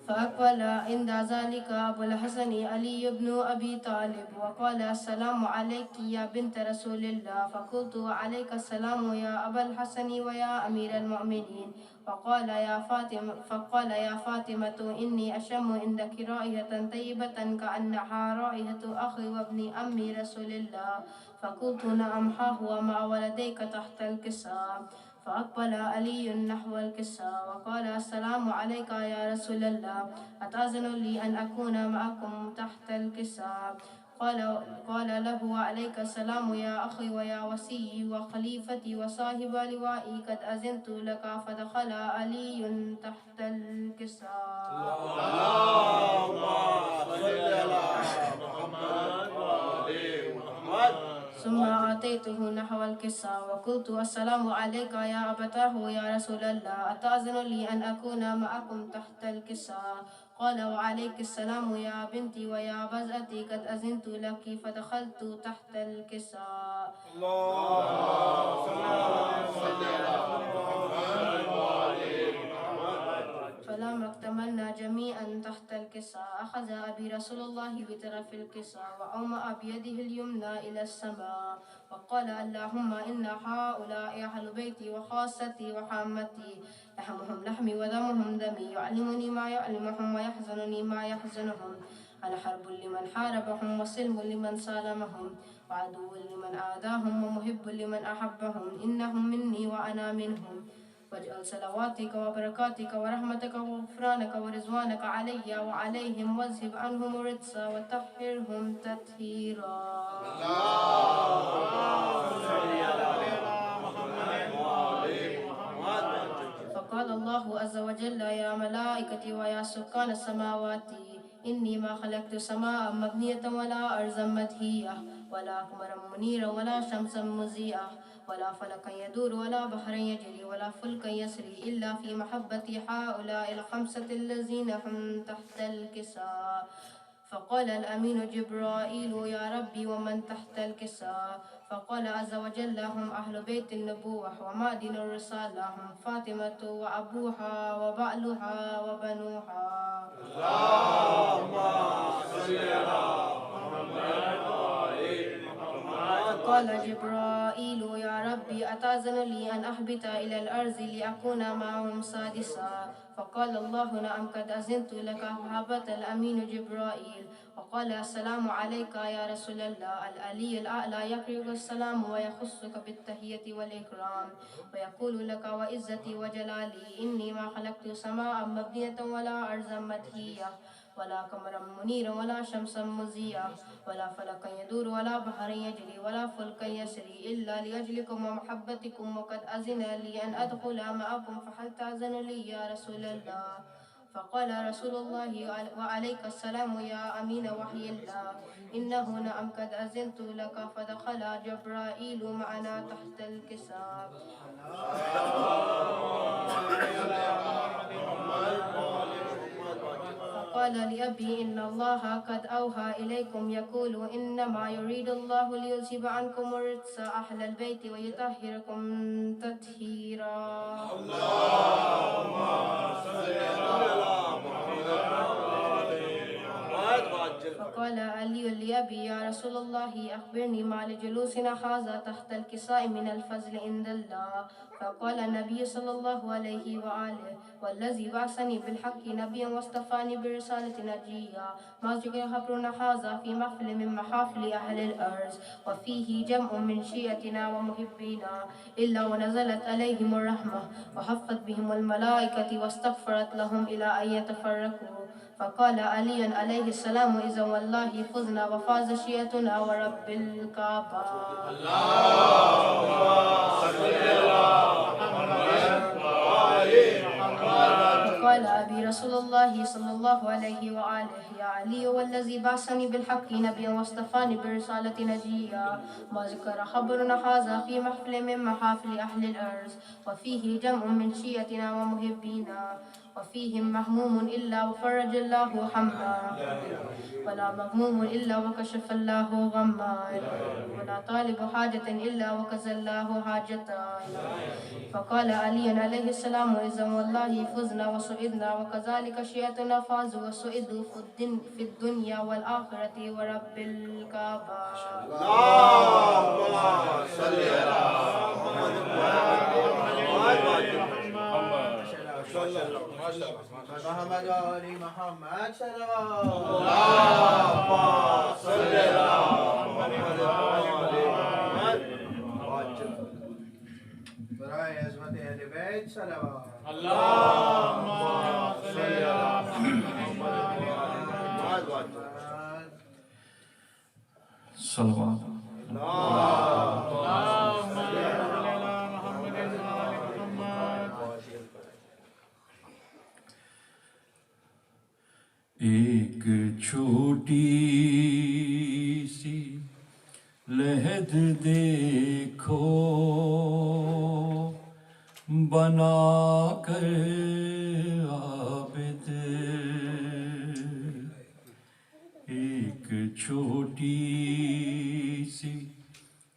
فأقبل عند ذلك أبو الحسن علي بن أبي طالب وقال السلام عليك يا بنت رسول الله. فقلت وعليك السلام يا أبا الحسن ويا أمير المؤمنين. فقال يا فاطمة إني أشم عندك رائحة طيبة كأنها رائحة أخي وابن أمي رسول الله. فقلت نعم ها هو مع ولديك تحت الكساء. فأقبل علي نحو الكساء وقال السلام عليك يا رسول الله، أتأذن لي أن أكون معكم تحت الكساء؟ قال له وعليك السلام يا أخي ويا وصي وخليفتي وصاحب لوائي، قد أذنت لك. فدخل علي تحت الكساء. اللهم صل على محمد وآل محمد. ثم أتيته نحو الكساء وقلت السلام عليك يا أبتاه يا رسول الله، أتأذن لي أن أكون معكم تحت الكساء؟ قال وعليك السلام يا بنتي ويا بزأتي، قد أذنت لك. فدخلت تحت الكساء. اللهم صل على محمد وآل محمد. فلما اكتملنا جميعا تحت الكساء أخذ أبي رسول الله بطرف الكساء وأومأ بيده اليمنى إلى السماء وقال اللهم إن هؤلاء أهل بيتي وخاصتي وحامتي، لحمهم لحمي ودمهم دمي، يعلمني ما يعلمهم ويحزنني ما يحزنهم. أنا حرب لمن حاربهم وسلم لمن سالمهم وعدو لمن آذاهم ومحب لمن أحبهم. إنهم مني وأنا منهم. واجعل صلواتك وبركاتك ورحمتك وغفرانك ورضوانك علي وعليهم، واذهب عنهم الرجس وطهرهم تطهيرا. فقال الله عز وجل يا ملائكتي ويا سكان السماوات، إني ما خلقت سماء مبنية ولا أرضا مدهية ولا قمرا منيرا ولا شمسا مضيئة ولا فلكا يدور ولا بحرا يجري ولا فلكا يسري إلا في محبة هؤلاء الخمسة الذين هم تحت الكساء. فقال الأمين جبرائيل يا ربي ومن تحت الكساء؟ فقال عز وجل هم أهل بيت النبوة ومعدن الرسالة، هم فاطمة وأبوها وبعلها وبنوها. اللهم صل على محمد وآل محمد. قال جبرائيل يا ربي أتأذن لي أن أهبط إلى الأرض لأكون معهم سادسا؟ فقال الله نعم قد أذنت لك. فهبط الأمين جبرائيل وقال السلام عليك يا رسول الله. العلي الأعلى يقرئ السلام ويخصك بالتحية والإكرام ويقول لك وعزتي وجلالي إني ما خلقت سماء مبنية ولا أرضا مدهية ولا قمرا منيرا ولا شمسا مضيئة ولا فلكا يدور ولا بحرا يجري ولا فلكا يسري إلا لأجلكم ومحبتكم، وقد أذن لي أن أدخل معكم، فهل تأذن لي يا رسول الله؟ فقال رسول الله وعليك السلام يا أمين وحي الله، إنه نعم قد أذنت لك. فدخل جبرائيل معنا تحت الكساء. فقال لأبي إن الله قد أوحى إليكم يقول إنما يريد الله ليذهب عنكم الرجس أهل البيت ويطهركم تطهيرا. اللهم صل على محمد وآل محمد. فقال علي لأبي يا رسول الله أخبرني ما لجلوسنا هذا تحت الكساء من الفضل عند الله. فقال النبي صلى الله عليه وآله والذي بعثني بالحق نبيا واصطفاني برسالة نجيا، ما ذكر خبرنا هذا في محفل من محافل أهل الأرض وفيه جمع من شيعتنا ومحبينا إلا ونزلت عليهم الرحمة وحفت بهم الملائكة واستغفرت لهم إلى أن يتفرقوا. فقال علي عليه السلام إذا والله فزنا وفاز شيعتنا ورب الكعبة. اللهم صل على محمد وآل محمد. فقال أبي رسول الله صلى الله عليه وآله يا علي والذي بعثني بالحق نبيا واصطفاني برسالة نجيا، ما ذكر خبرنا هذا في محفل من محافل أهل الأرض وفيه جمع من شيعتنا ومحبينا وفيهم مهموم إلا وفرج الله حما ولا مغموم إلا وكشف الله غما ولا طالب حاجة إلا وكزى الله حاجة. فقال علي عليه السلام إذا والله فزنا وسعدنا وكذلك شيئتنا فازوا وسعدوا في الدنيا والآخرة ورب الكعبة. اللهم صل على محمد محمد وآل محمد صلوات. اللهم صل على محمد وآل محمد برائے عظمت اہل بیت صلوات. اللهم صل على محمد وآل محمد صلوات. ایک چھوٹی سی لحد دیکھو بنا کر عابد، ایک چھوٹی سی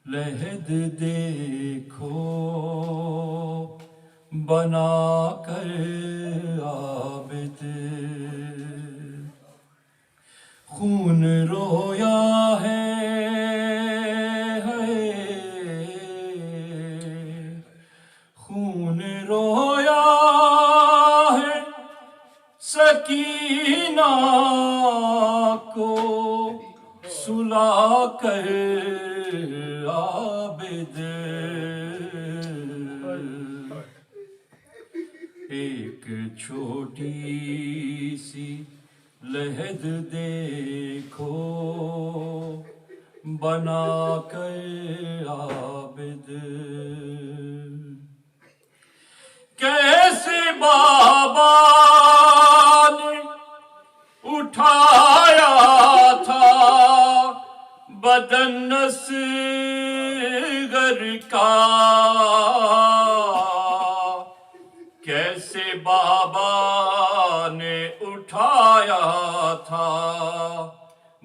لحد دیکھو بنا کر عابد، خون رویا ہے خون رویا ہے سکینہ کو سلا کر عابد، ایک چھوٹی سی لحد دیکھو بنا کر عابد، کیسے بابا نے اٹھایا تھا بدن اصغر کا، کیسے بابا نے اٹھایا تھا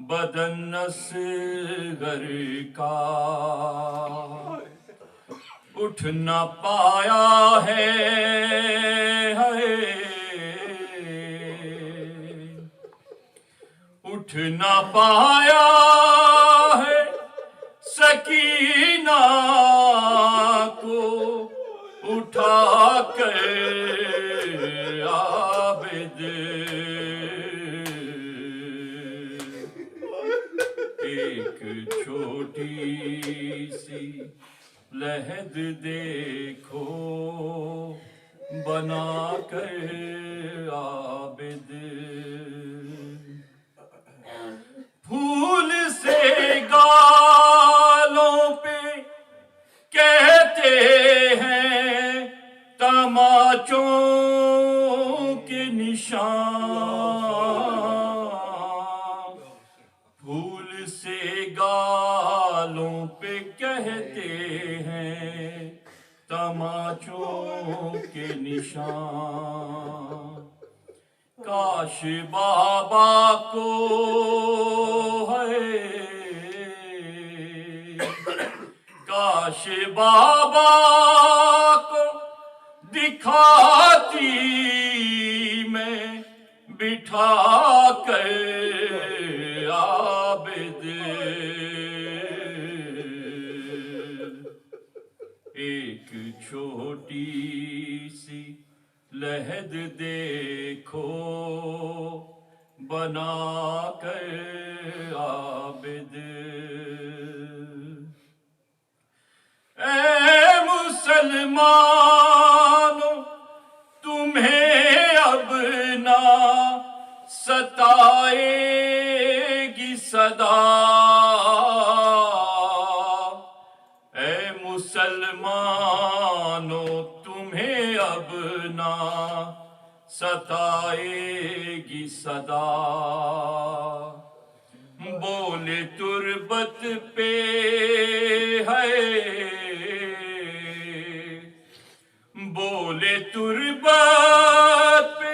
بدن اصغر کا، اٹھ نہ پایا ہے اٹھ نہ پایا ہے سکینہ کو اٹھا کر عابد، ایک چھوٹی سی لحد دیکھو بنا کر عابد، پھول سے گالوں پہ کہتے ہیں تماچوں کے نشان، پھول سے گالوں پہ کہتے ہیں تماچوں کے نشان، کاش بابا کو کاش بابا کو دکھاتی میں بٹھا کر عابد، ایک چھوٹی سی لحد دیکھو بنا کر عابد، اے مسلمانوں تمہیں اب نہ ستائے گی صدا، اے مسلمانوں تمہیں اب نہ ستائے گی صدا، بولے تربت پہ بولے تربت پہ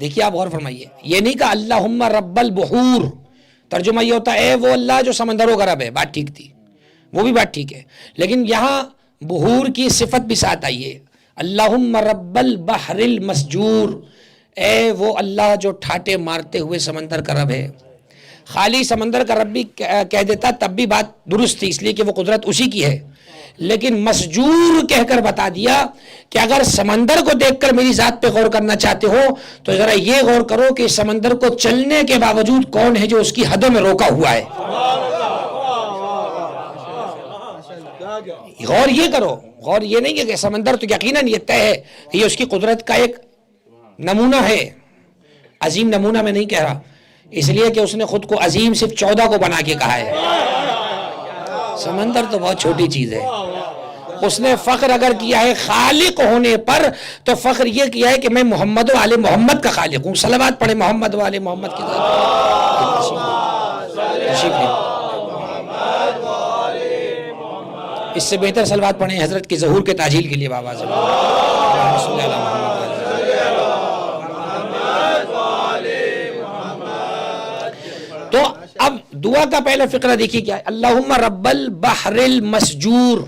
دیکھیے آپ غور فرمائیے، یہ نہیں کہا اللہم رب البحور، ترجمہ یہ ہوتا ہے وہ اللہ جو سمندروں کا رب ہے، بات ٹھیک تھی، وہ بھی بات ٹھیک ہے، لیکن یہاں بحور کی صفت بھی ساتھ آئی ہے، اللہم رب البحر المسجور، اے وہ اللہ جو ٹھاٹے مارتے ہوئے سمندر کا رب ہے۔ خالی سمندر کا رب بھی کہہ دیتا تب بھی بات درست تھی، اس لیے کہ وہ قدرت اسی کی ہے، لیکن مسجور کہہ کر بتا دیا کہ اگر سمندر کو دیکھ کر میری ذات پہ غور کرنا چاہتے ہو تو ذرا یہ غور کرو کہ سمندر کو چلنے کے باوجود کون ہے جو اس کی حدوں میں روکا ہوا ہے۔ غور یہ کرو، غور یہ نہیں کہ سمندر تو یقیناً یہ طے ہے کہ یہ اس کی قدرت کا ایک نمونہ ہے، عظیم نمونہ میں نہیں کہہ رہا، اس لیے کہ اس نے خود کو عظیم صرف 14 کو بنا کے کہا ہے، سمندر تو بہت چھوٹی چیز ہے۔ اس نے فخر اگر کیا ہے خالق ہونے پر تو فخر یہ کیا ہے کہ میں محمد و آل محمد کا خالق ہوں۔ صلوات پڑھیں محمد و آل محمد کی طرف۔ اس سے بہتر صلوات پڑھیں حضرت کی ظہور کے تاجیل کے لیے بابا صلی اللہ علیہ وسلم۔ تو اب دعا کا پہلا فقرہ دیکھیے کیا ہے، اللہم رب البحر المسجور،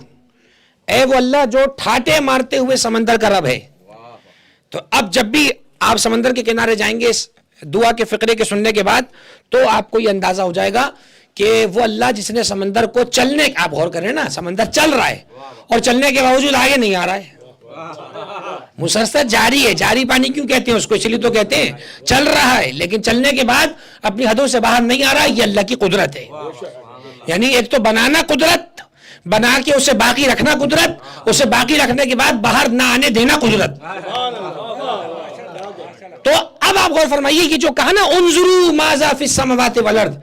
اے وہ اللہ جو ٹھاٹے مارتے ہوئے سمندر کا رب ہے۔ تو اب جب بھی آپ سمندر کے کنارے جائیں گے اس دعا کے فقرے کے سننے کے بعد تو آپ کو یہ اندازہ ہو جائے گا کہ وہ اللہ جس نے سمندر کو چلنے، آپ غور کریں نا، سمندر چل رہا ہے اور چلنے کے باوجود آگے نہیں آ رہا ہے، مسلسل جاری ہے۔ جاری پانی کیوں کہتے ہیں اس کو؟ اس لیے تو کہتے ہیں چل رہا ہے، لیکن چلنے کے بعد اپنی حدوں سے باہر نہیں آ رہا، یہ اللہ کی قدرت ہے۔ یعنی ایک تو بنانا قدرت، بنا کے اسے باقی رکھنا قدرت، اسے باقی رکھنے کے بعد باہر نہ آنے دینا قدرت۔ تو اب آپ غور فرمائیے کہ جو کہا نا انظروا ماذا فی السماوات والارض،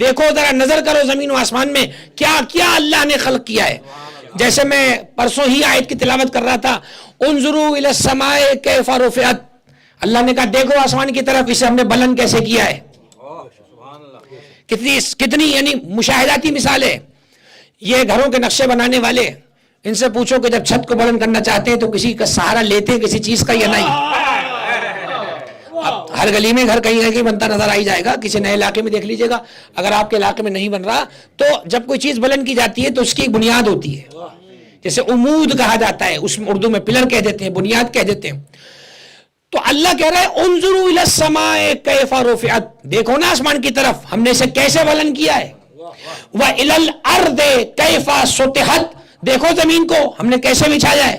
دیکھو ذرا نظر کرو زمین و آسمان میں کیا کیا اللہ نے خلق کیا ہے۔ جیسے میں پرسوں ہی آیت کی تلاوت کر رہا تھا، انظروا الی السماء کیف رفعت، اللہ نے کہا دیکھو آسمان کی طرف، اسے ہم نے بلند کیسے کیا ہے۔ کتنی یعنی مشاہداتی مثال ہے۔ یہ گھروں کے نقشے بنانے والے، ان سے پوچھو کہ جب چھت کو بلند کرنا چاہتے ہیں تو کسی کا سہارا لیتے ہیں کسی چیز کا یا نہیں؟ اب ہر گلی میں گھر کہیں نہ کہیں بنتا نظر آئی جائے گا، کسی نئے علاقے میں دیکھ لیجئے گا، اگر آپ کے علاقے میں نہیں بن رہا تو جب کوئی چیز بلند کی جاتی ہے تو اس کی ایک بنیاد ہوتی ہے، جیسے عمود کہا جاتا ہے، اس میں اردو میں پلر کہہ دیتے ہیں، بنیاد کہہ دیتے ہیں۔ تو اللہ کہہ رہا ہے انظروا الی السماء کیف رفعت، دیکھو نا آسمان کی طرف ہم نے اسے کیسے بلند کیا ہے۔ وَإِلَى الْأَرْضِ كَيْفَ سُطِحَتْ، دیکھو زمین کو ہم نے کیسے بچھایا ہے۔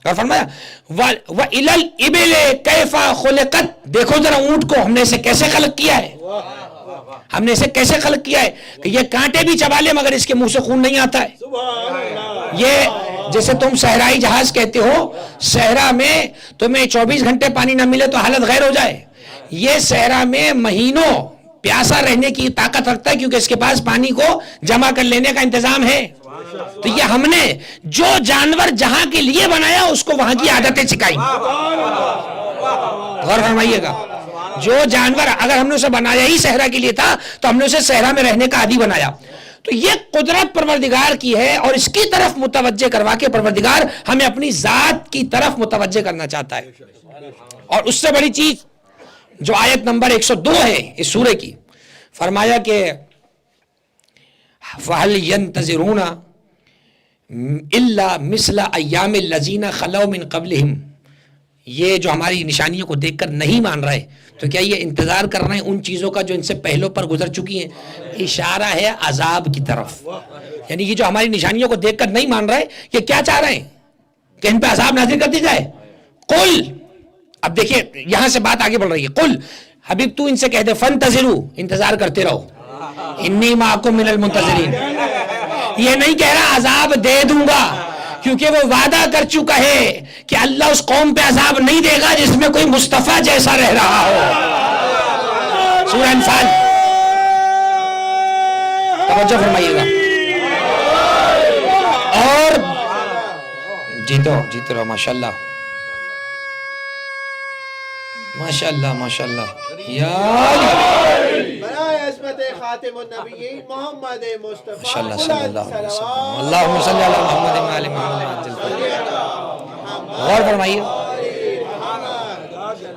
اور فرمایا وَإِلَى الْإِبِلِ كَيْفَ خُلِقَتْ، دیکھو ذرا اونٹ کو ہم نے اسے کیسے خلق کیا ہے، ہم نے اسے کیسے خلق کیا ہے کہ یہ کانٹے بھی چبا لے مگر اس کے منہ سے خون نہیں آتا ہے۔ یہ جیسے تم صحرائی جہاز کہتے ہو، صحرا میں تمہیں 24 گھنٹے پانی نہ ملے تو حالت غیر ہو جائے، یہ صحرا میں مہینوں پیاسا رہنے کی طاقت رکھتا ہے کیونکہ اس کے پاس پانی کو جمع کر لینے کا انتظام ہے۔ تو یہ ہم نے جو جانور جہاں کے لیے بنایا اس کو وہاں کی عادتیں سکھائی۔ غور فرمائیے گا، جو جانور اگر ہم نے اسے بنایا ہی صحرا کے لیے تھا تو ہم نے اسے صحرا میں رہنے کا عادی بنایا۔ تو یہ قدرت پروردگار کی ہے اور اس کی طرف متوجہ کروا کے پروردگار ہمیں اپنی ذات کی طرف متوجہ کرنا چاہتا ہے۔ اور اس سے بڑی چیز جو آیت نمبر 102 ہے اس سورے کی، فرمایا کہ فَهَلْ يَنْتَظِرُونَ إِلَّا مِثْلَ أَيَّامِ الَّذِينَ خَلَوْا مِنْ قَبْلِهِمْ، یہ جو ہماری نشانیوں کو دیکھ کر نہیں مان رہے تو کیا یہ انتظار کر رہے ہیں ان چیزوں کا جو ان سے پہلوں پر گزر چکی ہیں؟ اشارہ ہے عذاب کی طرف، یعنی یہ جو ہماری نشانیوں کو دیکھ کر نہیں مان رہے یہ کیا چاہ رہے ہیں کہ ان پہ عذاب نازل کر دی جائے۔ قل، اب دیکھیے یہاں سے بات آگے بڑھ رہی ہے، قل حبیب تو ان سے کہہ دے فانتظروا، انتظار کرتے رہو، انی معکم من المنتظرین، یہ نہیں کہہ رہا عذاب دے دوں گا کیونکہ وہ وعدہ کر چکا ہے کہ اللہ اس قوم پہ عذاب نہیں دے گا جس میں کوئی مصطفیٰ جیسا رہ رہا ہو۔ سورہ انفال، توجہ فرمائیے گا، اور جیتے رہو، ماشاءاللہ ماشاءاللہ ماشاءاللہ یا برائے عظمت خاتم النبیین محمد مصطفیٰ ماشاءاللہ صلی اللہ علیہ وسلم، اللہم صلی علی محمد وعلی محمد۔ غور فرمائیے،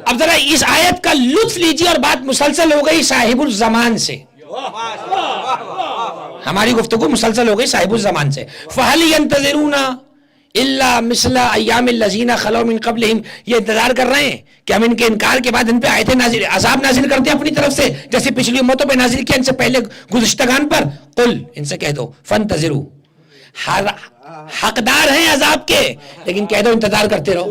اب ذرا اس آیت کا لطف لیجیے اور بات مسلسل ہو گئی صاحب الزمان سے، ہماری گفتگو مسلسل ہو گئی صاحب الزمان سے. فَهَلْ يَنْتَظِرُونَ إِلَّا مِثْلَ أَيَّامِ الَّذِينَ خَلَوْا مِنْ قَبْلِهِمْ، یہ انتظار کر رہے ہیں کہ ہم ان کے انکار کے بعد ان پہ آیتیں نازل عذاب نازل کرتے ہیں اپنی طرف سے، جیسے پچھلی امتوں پہ نازل کیا ان سے پہلے گزشتگان پر. قل، ان سے کہہ دو، فَانْتَظِرُوا، حقدار ہیں عذاب کے لیکن کہہ دو انتظار کرتے رہو،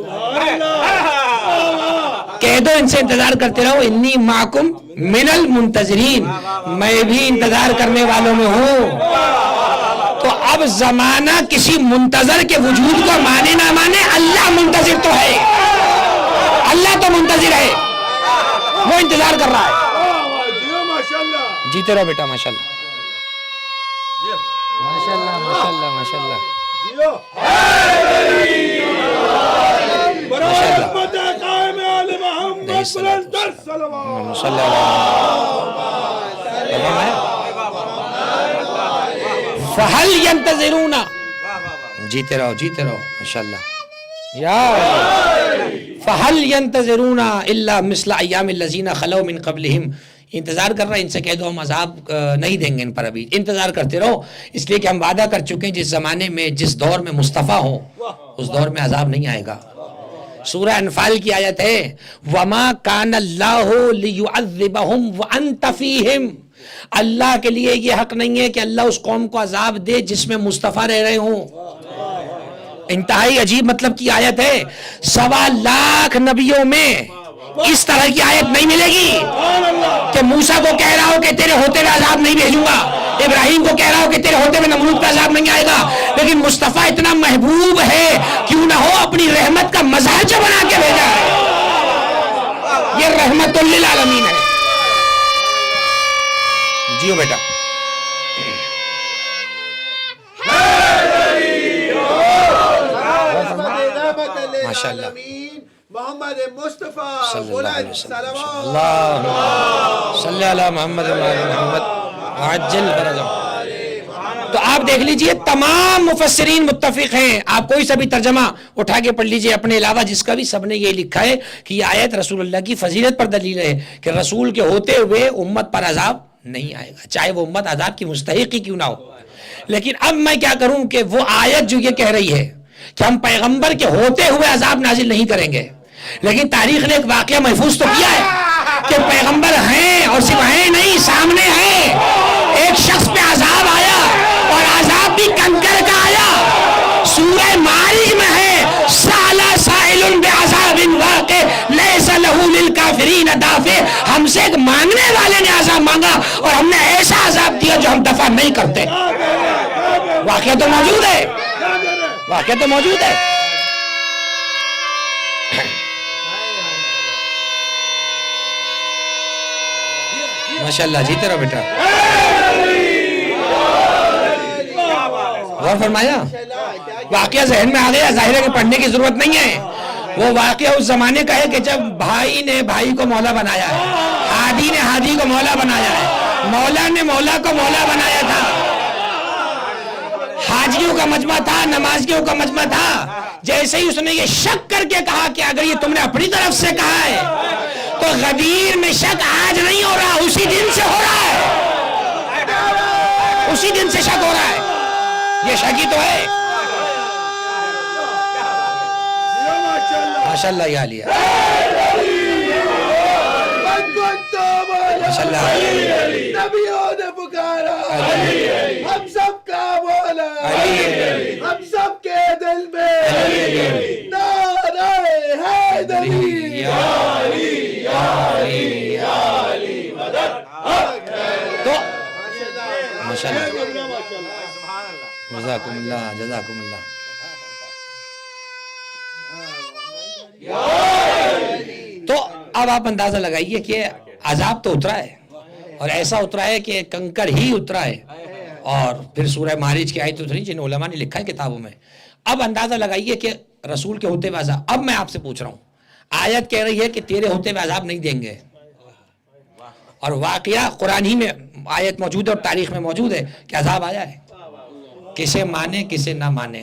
کہہ دو ان سے انتظار کرتے رہو. انی معکم من المنتظرین، میں بھی انتظار کرنے والوں میں ہوں. تو اب زمانہ کسی منتظر کے وجود کو مانے نہ مانے، اللہ منتظر تو ہے، اللہ تو منتظر ہے، وہ انتظار کر رہا ہے. جیتے رہو بیٹا، ماشاءاللہ ماشاءاللہ ماشاءاللہ ماشاءاللہ فَهَلْ يَنْتَظِرُونَ، جیتے رہو جیتے رہو ماشاءاللہ. یا فَهَلْ يَنْتَظِرُونَ إِلَّا مِثْلَ أَيَّامِ الَّذِينَ خَلَوْا مِنْ قَبْلِهِمْ، انتظار کر رہا ہے ان سے کہہ دو ہم عذاب نہیں دیں گے ان پر، ابھی انتظار کرتے رہو، اس لیے کہ ہم وعدہ کر چکے ہیں جس زمانے میں جس دور میں مصطفیٰ ہو اس دور میں عذاب نہیں آئے گا. سورہ انفال کی آیت ہے وَمَا كَانَ اللَّهُ لِيُعَذِّبَهُمْ وَأَنْتَ فِيهِمْ، اللہ کے لیے یہ حق نہیں ہے کہ اللہ اس قوم کو عذاب دے جس میں مصطفیٰ رہ رہے ہوں. انتہائی عجیب مطلب کی آیت ہے. 1.25 لاکھ نبیوں میں اس طرح کی آیت نہیں ملے گی کہ موسیٰ کو کہہ رہا ہو کہ تیرے ہوتے میں عذاب نہیں بھیجوں گا، ابراہیم کو کہہ رہا ہو کہ تیرے ہوتے میں نمرود پہ عذاب نہیں آئے گا، لیکن مصطفیٰ اتنا محبوب ہے کیوں نہ ہو اپنی رحمت کا مظہر جو بنا کے بھیجا ہے، یہ رحمت للعالمین ہے. جیو بیٹا. ماشاءاللہ محمد مصطفیٰ صلی اللہ علیہ وسلم. صلوات اللہ صلی علی محمد محمد عجل برزم. تو آپ دیکھ لیجئے تمام مفسرین متفق ہیں، آپ کوئی سا بھی ترجمہ اٹھا کے پڑھ لیجئے اپنے علاوہ جس کا بھی، سب نے یہ لکھا ہے کہ یہ آیت رسول اللہ کی فضیلت پر دلیل ہے کہ رسول کے ہوتے ہوئے امت پر عذاب نہیں آئے گا، چاہے وہ امت عذاب کی مستحق ہی کیوں نہ ہو. لیکن اب میں کیا کروں کہ وہ آیت جو یہ کہہ رہی ہے کہ ہم پیغمبر کے ہوتے ہوئے عذاب نازل نہیں کریں گے، لیکن تاریخ نے ایک واقعہ محفوظ تو کیا ہے کہ پیغمبر ہیں اور صرف ہیں نہیں، سامنے ہیں. ایک شخص پہ عذاب آیا اور عذاب بھی کنکر کا آیا. سورہ معارج میں ہے سأل سائل بعذاب واقع لیس لہ للکافرین دافع، ہم سے ایک مانگنے والے نے عذاب مانگا اور ہم نے ایسا عذاب دیا جو ہم دفع نہیں کرتے. واقعہ تو موجود ہے، واقعہ تو موجود ہے. ماشاءاللہ جیتے رہو بیٹا. غور فرمایا، واقعہ ذہن میں آ گیا، ظاہر ہے کہ پڑھنے کی ضرورت نہیں ہے. وہ واقعہ اس زمانے کا ہے کہ جب بھائی نے بھائی کو مولا بنایا ہے، ہادی نے ہادی کو مولا بنایا ہے، مولا نے مولا کو مولا بنایا تھا. حاجیوں کا مجمع تھا، نمازیوں کا مجمع تھا. جیسے ہی اس نے یہ شک کر کے کہا کہ اگر یہ تم نے اپنی طرف سے کہا ہے تو غدیر میں شک آج نہیں ہو رہا، اسی دن سے ہو رہا ہے، اسی دن سے شک ہو رہا ہے. یہ شک ہی تو ہے. ماشاءاللہ یا علی، ماشاءاللہ. نبیوں نے پکارا ہم سب کا مولا، ہم سب کے دل میں نعرہ حیدری یا علی یا علی یا علی مدد. تو ماشاءاللہ جزاکم اللہ جزاکم اللہ. تو اب آپ اندازہ لگائیے کہ عذاب تو اترا ہے اور ایسا اترا ہے کہ کنکر ہی اترا ہے، اور پھر سورہ معارج کی آیت اتری جن علماء نے لکھا ہے کتابوں میں. اب اندازہ لگائیے کہ رسول کے ہوتے ہوئے عذاب. اب میں آپ سے پوچھ رہا ہوں، آیت کہہ رہی ہے کہ تیرے ہوتے ہوئے عذاب نہیں دیں گے، اور واقعہ قرآن ہی میں آیت موجود ہے اور تاریخ میں موجود ہے کہ عذاب آیا ہے. کسے مانے کسے نہ مانے،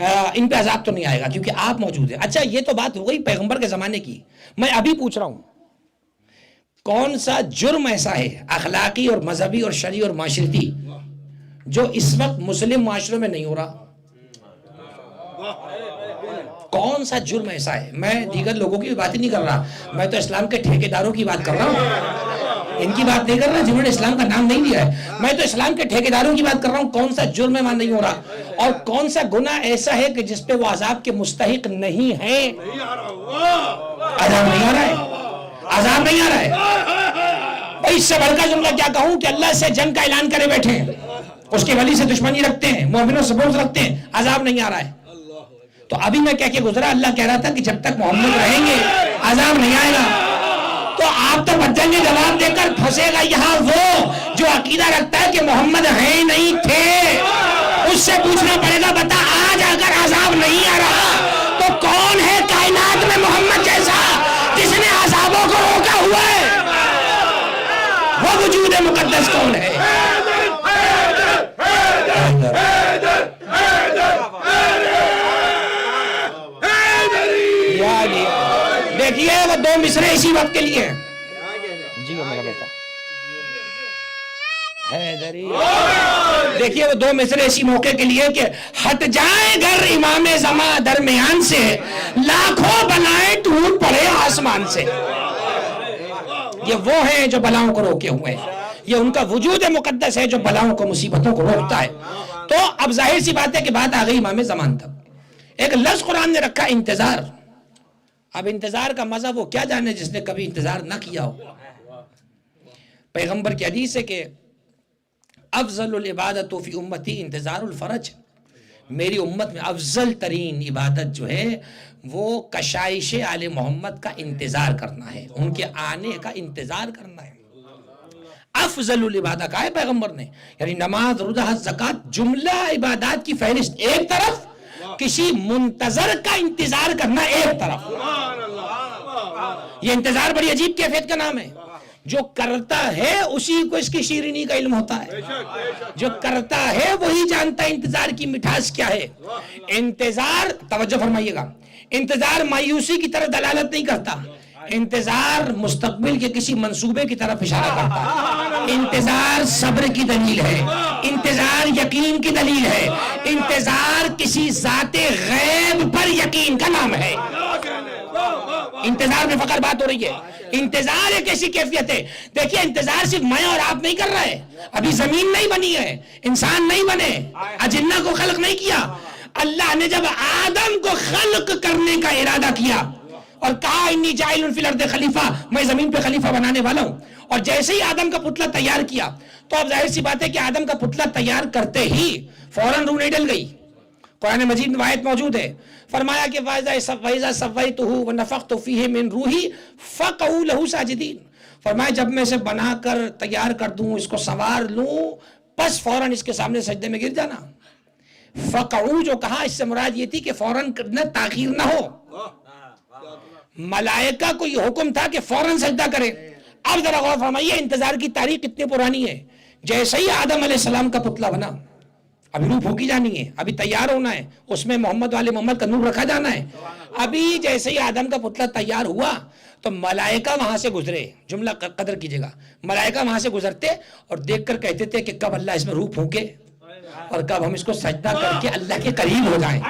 ان پہ عذاب تو نہیں آئے گا کیونکہ آپ موجود ہیں. اچھا یہ تو بات ہو گئی پیغمبر کے زمانے کی. میں ابھی پوچھ رہا ہوں کون سا جرم ایسا ہے اخلاقی اور مذہبی اور شرعی اور معاشرتی جو اس وقت مسلم معاشروں میں نہیں ہو رہا؟ کون سا جرم ایسا ہے؟ میں دیگر لوگوں کی بات نہیں کر رہا, میں تو اسلام کے ٹھیکیداروں کی بات کر رہا ہوں, ان کی بات نہیں کر رہا جنہوں نے اسلام کا نام نہیں لیا ہے. میں تو اسلام کے ٹھیکیداروں کی بات کر رہا ہوں. کون سا جرم ہے وہاں نہیں ہو رہا, اور کون سا گناہ ایسا ہے کہ جس پہ وہ عذاب کے مستحق نہیں ہے؟ عذاب نہیں آ رہا ہے, عذاب نہیں آ رہا ہے. اس سے بڑھ کر جملہ کیا کہوں کہ اللہ سے جنگ کا اعلان کرے بیٹھے ہیں, اس کے ولی سے دشمنی رکھتے ہیں, مومنوں سے بغض رکھتے ہیں, عذاب نہیں آ رہا ہے. تو ابھی میں کہہ کے گزرا, اللہ کہہ رہا تھا کہ جب تک محمد رہیں گے عذاب نہیں آئے گا. تو آپ تو بچن کے جواب دے کر پھنسے گا یہاں وہ جو عقیدہ رکھتا ہے کہ محمد ہیں نہیں تھے. اس سے پوچھنا پڑے گا بتا آج اگر عذاب نہیں آ رہا تو کون ہے کائنات میں محمد جیسا جس نے عذابوں کو روکا ہوا ہے؟ وہ وجود مقدس کون ہے؟ دیکھیے وہ دو مصرے اسی وقت کے لیے. جی میرا بیٹا دیکھیے وہ دو مصرے اسی موقع کے لیے کہ ہٹ جائے گھر امام زمان درمیان سے, لاکھوں بلائیں ٹوٹ پڑے آسمان سے. یہ وہ ہیں جو بلاؤں کو روکے ہوئے ہیں, یہ ان کا وجود مقدس ہے جو بلاؤں کو مصیبتوں کو روکتا ہے. تو اب ظاہر سی بات ہے کہ بات آ گئی امام زمان تک. ایک لفظ قرآن نے رکھا انتظار. اب انتظار کا مزہ وہ کیا جانے جس نے کبھی انتظار نہ کیا ہو. پیغمبر کی حدیث ہے کہ افضل العبادت فی امتی انتظار الفرج. میری امت میں افضل ترین عبادت جو ہے وہ کشائش آل محمد کا انتظار کرنا ہے, ان کے آنے کا انتظار کرنا ہے. افضل العبادت کہا ہے پیغمبر نے, یعنی نماز, روزہ, حج, زکات, جملہ عبادات کی فہرست ایک طرف, کسی منتظر کا انتظار کرنا ایک طرف. یہ انتظار بڑی عجیب کیفیت کا نام ہے. جو کرتا ہے اسی کو اس کی شیرینی کا علم ہوتا ہے, جو کرتا ہے وہی جانتا ہے انتظار کی مٹھاس کیا ہے. انتظار, توجہ فرمائیے گا, انتظار مایوسی کی طرف دلالت نہیں کرتا, انتظار مستقبل کے کسی منصوبے کی طرف اشارہ کرتا ہے. انتظار صبر کی دلیل ہے, انتظار یقین کی دلیل ہے, انتظار کسی ذات غیب پر یقین کا نام ہے. انتظار میں فقط بات ہو رہی ہے. انتظار ایک ایسی کیفیت ہے, دیکھیے انتظار صرف میں اور آپ نہیں کر رہے. ابھی زمین نہیں بنی ہے, انسان نہیں بنے, اجنہ کو خلق نہیں کیا. اللہ نے جب آدم کو خلق کرنے کا ارادہ کیا اور کہا انی جاعل فی الارض خلیفہ, میں زمین پہ خلیفہ بنانے والا ہوں, اور جیسے ہی آدم کا پتلا تیار کیا تو اب ظاہر سی بات ہے کہ آدم کا پتلا تیار کرتے ہی فوراً روح نہیں ڈل گئی. قرآن مجید میں آیت موجود ہے, فرمایا کہ وَإِذَا سَوَّيْتُهُ وَنَفَخْتُ فِيهِ مِن رُوحِي فَقَعُوا لَهُ سَاجِدِينَ. فرمایا جب میں اسے بنا کر تیار کر دوں, اس کو سنوار لوں, بس فوراً اس کے سامنے سجدے میں گر جانا. فَقَعُوا جو کہا اس سے مراد یہ تھی کہ فوراً کرنا, تاخیر نہ ہو. ملائکہ کو یہ حکم تھا کہ فوراً سجدہ کرے. اب ذرا غور فرمائیے انتظار کی تاریخ کتنی پرانی ہے. جیسے ہی آدم علیہ السلام کا پتلا بنا, ابھی روح پھونکی جانی ہے, ابھی تیار ہونا ہے, اس میں محمد والے محمد کا نور رکھا جانا ہے. ابھی جیسے ہی آدم کا پتلا تیار ہوا تو ملائکہ وہاں سے گزرے, جملہ قدر کیجئے گا, ملائکہ وہاں سے گزرتے اور دیکھ کر کہتے تھے کہ کب اللہ اس میں روح پھونکے اور کب ہم اس کو سجدہ کر کے اللہ کے قریب ہو جائیں.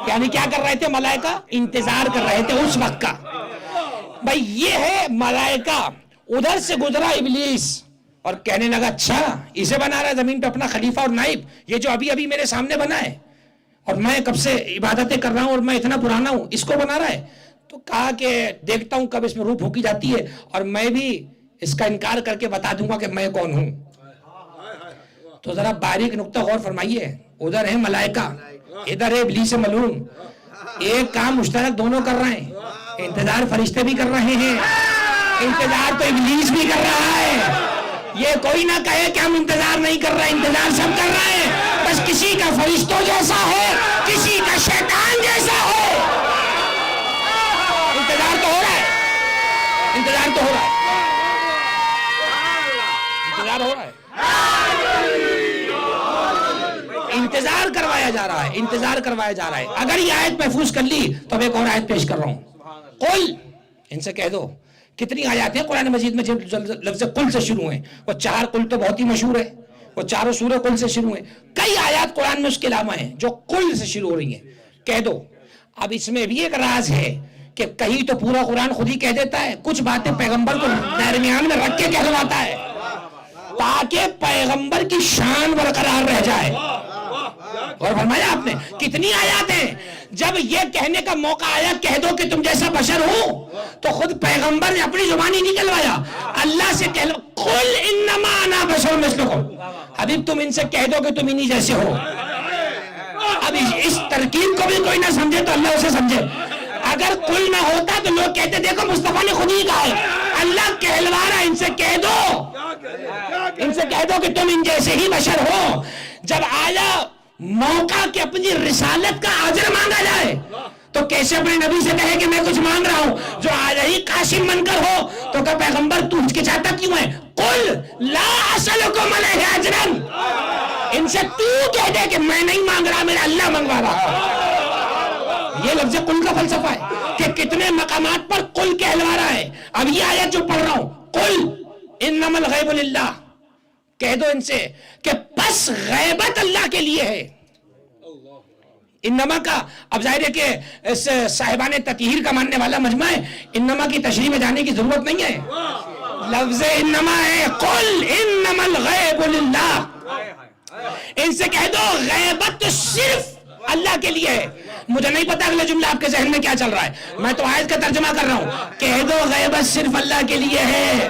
یعنی کیا کر رہے تھے ملائکہ؟ انتظار کر رہے تھے اس وقت کا. بھائی یہ ہے ملائکہ. ادھر سے گزرا ابلیس اور کہنے لگا اچھا اسے بنا رہا ہے زمین پہ اپنا خلیفہ اور نائب, یہ جو ابھی ابھی میرے سامنے بنا ہے اور میں کب سے عبادتیں کر رہا ہوں اور میں اتنا پرانا ہوں, اس کو بنا رہا ہے. تو کہا کہ دیکھتا ہوں کب اس میں روح پھونکی جاتی ہے اور میں بھی اس کا انکار کر کے بتا دوں گا کہ میں کون ہوں. تو ذرا باریک نقطہ غور فرمائیے, ادھر ہے ملائکہ, ادھر ہے ابلیس ملعون. ایک کام مشترک دونوں کر رہے ہیں, انتظار فرشتے بھی کر رہے ہیں, انتظار تو ابلیس بھی کر رہا ہے. یہ کوئی نہ کہے کہ ہم انتظار نہیں کر رہے, انتظار سب کر رہے ہیں, بس کسی کا فرشتوں جیسا ہے, کسی کا شیطان جیسا ہے. انتظار تو ہو رہا ہے, انتظار تو ہو رہا ہے, انتظار ہو رہا ہے. انتظار کروایا کروایا جا رہا ہے, انتظار کروایا جا رہا ہے. اگر یہ آیت محفوظ کر لی تو اب ایک اور آیت پیش کر رہا ہوں. قل, ان سے کہہ دو. کتنی آیات ہیں قرآن مجید میں جو لفظ قل سے شروع ہیں؟ وہ 4 قل تو بہت ہی مشہور ہے, وہ چاروں سورہ قل سے شروع ہیں. کئی آیات قرآن میں اس کے علاوہ ہیں جو قل سے شروع ہو رہی ہیں. کہہ دو. اب اس میں بھی ایک راز ہے کہ کہیں تو پورا قرآن خود ہی کہہ دیتا ہے, کچھ باتیں پیغمبر کو درمیان میں رکھ کے کہلواتا ہے تاکہ پیغمبر کی شان برقرار رہ جائے. اور فرمایا آپ نے کتنی آیات ہیں جب یہ کہنے کا موقع آیا کہہ دو کہ تم جیسا بشر ہو, تو خود پیغمبر نے اپنی زبانی نہیں کہلوایا, اللہ سے کہہ لو قل انما انا بشر مثلکم. حبیب تم ان سے کہہ دو کہ تم انہی جیسے ہو. اب اس ترکیب کو بھی کوئی نہ سمجھے تو اللہ اسے سمجھے. اگر قل نہ ہوتا تو لوگ کہتے دیکھو مصطفیٰ نے خود ہی کہا ہے. اللہ کہلوا رہا, ان سے کہہ دو, ان سے کہہ دو کہ تم ان جیسے ہی بشر ہو. جب آیا موقع کہ اپنی رسالت کا اجر مانگا جائے تو کیسے اپنے نبی سے کہے کہ میں کچھ مانگ رہا ہوں جو آج ہی قاسم بن کر ہو. تو کہ پیغمبر تو ہچکچاتا کیوں ہے؟ قل لا اسألکم علیہ اجرا. ان سے تو کہہ دے کہ میں نہیں مانگ رہا, میرا اللہ منگوا رہا. یہ لفظ قل کا فلسفہ ہے کہ کتنے مقامات پر قل کہلوا رہا ہے. اب یہ آیت جو پڑھ رہا ہوں قل انما الغیب للہ, کہہ دو ان سے کہ پس غیبت اللہ کے لیے ہے. انما کا اب ظاہر ہے کہ صاحبان تطہیر کا ماننے والا مجمع ہے, انما کی تشریح میں جانے کی ضرورت نہیں ہے. لفظ انما ہے قل انما الغیب للہ. ان سے کہہ دو غیبت تو صرف اللہ کے لیے ہے. مجھے نہیں پتا اگلا جملہ آپ کے ذہن میں کیا چل رہا ہے, میں تو آیت کا ترجمہ کر رہا ہوں. کہہ دو غیبت صرف اللہ کے لیے ہے.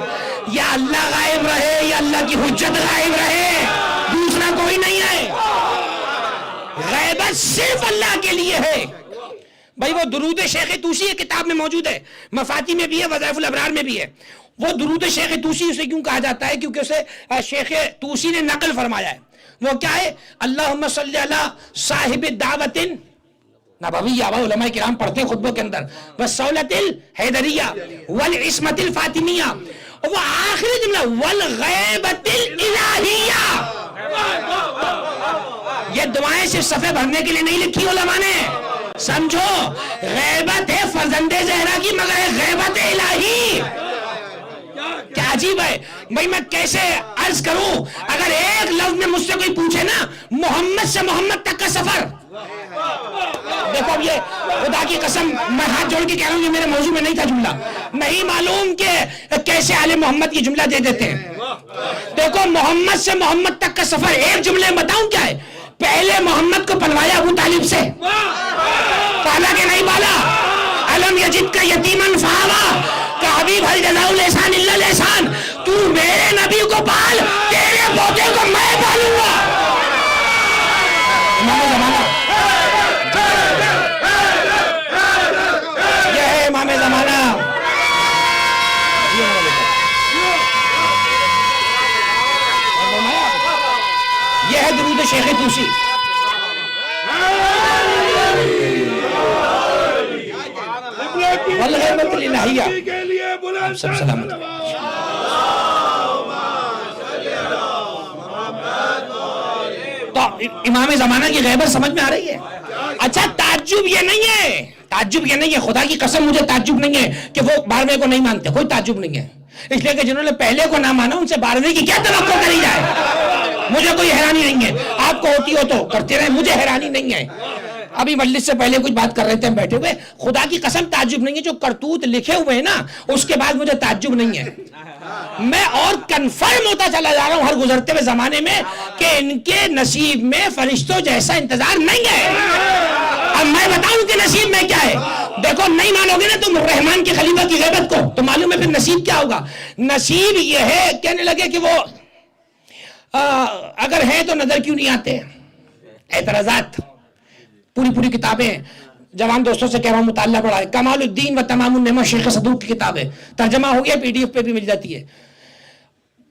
یا اللہ غائب رہے یا اللہ کی حجت غائب رہے, دوسرا کوئی نہیں ہے. غیبت صرف اللہ کے لیے ہے. بھائی وہ درود شیخ طوسی کتاب میں موجود ہے, مفاتی میں بھی ہے, وظائف الابرار میں بھی ہے. وہ درود شیخ طوسی اسے کیوں کہا جاتا ہے؟ کیونکہ اسے شیخ طوسی نے نقل فرمایا ہے. وہ کیا ہے؟ اللہم صلی علی صاحب الدعوت نبویہ, وہ علماء کرام پڑھتے ہیں خطبوں کے اندر, والسولۃ الحیدریہ والعصمۃ الفاطمیہ. وہ آخری جملہ والغیبۃ الالہیہ. یہ دعائیں صرف صفحے بھرنے کے لیے نہیں لکھی علماء نے, سمجھو. غیبت ہے فرزند زہرا کی مگر ہے غیبت الہی. کیا عجیب ہے بھائی, میں کیسے عرض کروں. اگر ایک لفظ میں مجھ سے کوئی پوچھے نا محمد سے محمد تک کا سفر, دیکھو اب یہ خدا کی قسم میں ہاتھ جوڑ کے کہہ رہا ہوں, یہ میرے موضوع میں نہیں تھا جملہ, نہیں معلوم کہ کیسے آل محمد کی جملہ دے دیتے ہیں. دیکھو محمد سے محمد تک کا سفر ایک جملے میں بتاؤں کیا ہے. پہلے محمد کو پلوایا ابو طالب سے, پالا کہ نہیں پالا؟ علم یجد کا یتیمن فآوا, کہ حبیب حل جزاء الاحسان الا الاحسان. تو میرے نبی کو پال, تیرے پوتے کو میں پالوں گا. امام زمانہ, یہ ہے امام زمانہ. یہ ہے درود شیخ طوسی. والغیبۃ الالہیہ. سب سلامت. تو امام زمانہ کی غیبت سمجھ میں آ رہی ہے. اچھا تعجب یہ نہیں ہے, تعجب یہ نہیں ہے, خدا کی قسم مجھے تعجب نہیں ہے کہ وہ 12ویں کو نہیں مانتے, کوئی تعجب نہیں ہے. اس لیے کہ جنہوں نے پہلے کو نہ مانا ان سے 12ویں کی کیا توقع کری جائے. مجھے کوئی حیرانی نہیں ہے, آپ کو ہوتی ہو تو کرتے رہے, مجھے حیرانی نہیں ہے. ابھی مجلس سے پہلے کچھ بات کر رہے تھے ہم بیٹھے ہوئے, خدا کی قسم تعجب نہیں ہے. جو کرتوت لکھے ہوئے ہیں نا اس کے بعد مجھے تعجب نہیں ہے. میں اور کنفرم ہوتا چلا جا رہا ہوں ہر گزرتے ہوئے زمانے میں کہ ان کے نصیب میں فرشتوں جیسا انتظار نہیں ہے. اب میں بتاؤں کہ نصیب میں کیا ہے. دیکھو نہیں مانو گے نا تم رحمان کے خلیفہ کی غیبت کو تو معلوم ہے پھر نصیب کیا ہوگا. نصیب یہ ہے, کہنے لگے کہ وہ اگر ہیں تو نظر کیوں نہیں آتے. اعتراضات پوری کتابیں, جوان دوستوں سے کہہ رہا ہوں مطالعہ پڑھا ہے. کمال الدین و تمام النعمہ شیخ صدوق کی کتاب ہے, ترجمہ ہو گیا, PDF پہ بھی مل جاتی ہے.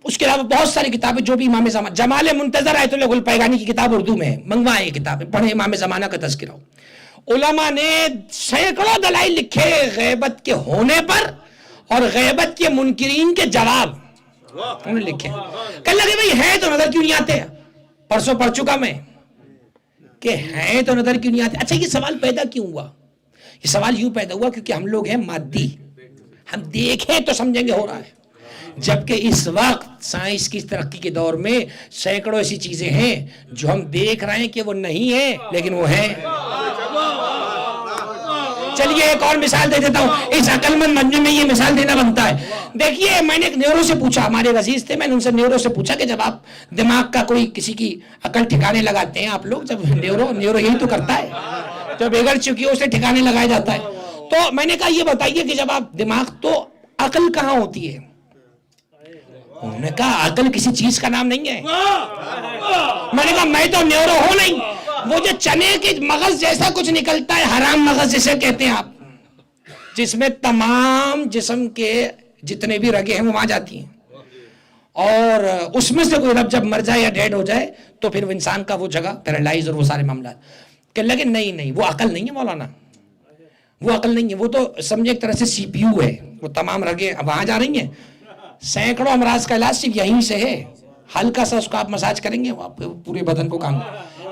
اس کے علاوہ بہت ساری کتابیں جو بھی امام زمانہ, جمال منتظر آیت اللہ گلپیگانی کی کتاب اردو میں ہے, منگوائیں یہ کتابیں, پڑھیں, امام زمانہ کا تذکرہ ہو. علماء نے سینکڑوں دلائل لکھے غیبت کے ہونے پر اور غیبت کے منکرین کے جواب انہوں نے لکھے. کہنے لگے بھائی ہے تو نظر کیوں نہیں آتے. پرسوں پڑھ چکا میں کہ ہیں تو نظر کیوں نہیں آتے. اچھا یہ سوال پیدا کیوں ہوا؟ یہ سوال یوں پیدا ہوا کیونکہ ہم لوگ ہیں مادی، ہم دیکھیں تو سمجھیں گے ہو رہا ہے، جبکہ اس وقت سائنس کی ترقی کے دور میں سینکڑوں ایسی چیزیں ہیں جو ہم دیکھ رہے ہیں کہ وہ نہیں ہیں لیکن وہ ہیں. چلیے ایک اور مثال دے دیتا ہوں، اس عقل مند مجمع میں یہ مثال دینا بنتا ہے. دیکھیے میں نے ایک نیورو سے پوچھا، ہمارے عزیز تھے، میں نے ان سے نیورو سے پوچھا کہ جب آپ دماغ کا کوئی کسی کی عقل ٹھکانے لگاتے ہیں آپ لوگ، جب نیورو یہی تو کرتا ہے، جب بگڑ چکی ہو اسے ٹھکانے لگایا جاتا ہے. تو میں نے کہا یہ بتائیے کہ جب آپ دماغ، تو عقل کہاں ہوتی ہے؟ انہوں نے کہا عقل کسی چیز کا نام نہیں ہے. میں نے کہا میں تو نیورو ہوں نہیں، وہ جو چنے کے مغز جیسا کچھ نکلتا ہے، حرام مغز جسے کہتے ہیں آپ، جس میں تمام جسم کے جتنے بھی رگیں ہیں وہ وہاں جاتی ہیں، اور اس میں سے کوئی رب جب مر جائے یا ڈیڈ ہو جائے تو پھر وہ انسان کا وہ جگہ پیرالائز اور وہ سارے معاملات. کہ لگے نہیں وہ عقل نہیں ہے مولانا، وہ عقل نہیں ہے، وہ تو سمجھے ایک طرح سے سی پی یو ہے، وہ تمام رگیں وہاں جا رہی ہیں. سینکڑوں امراض کا علاج صرف یہیں سے ہے، ہلکا سا اس کو آپ مساج کریں گے آپ پورے بدن کو کام.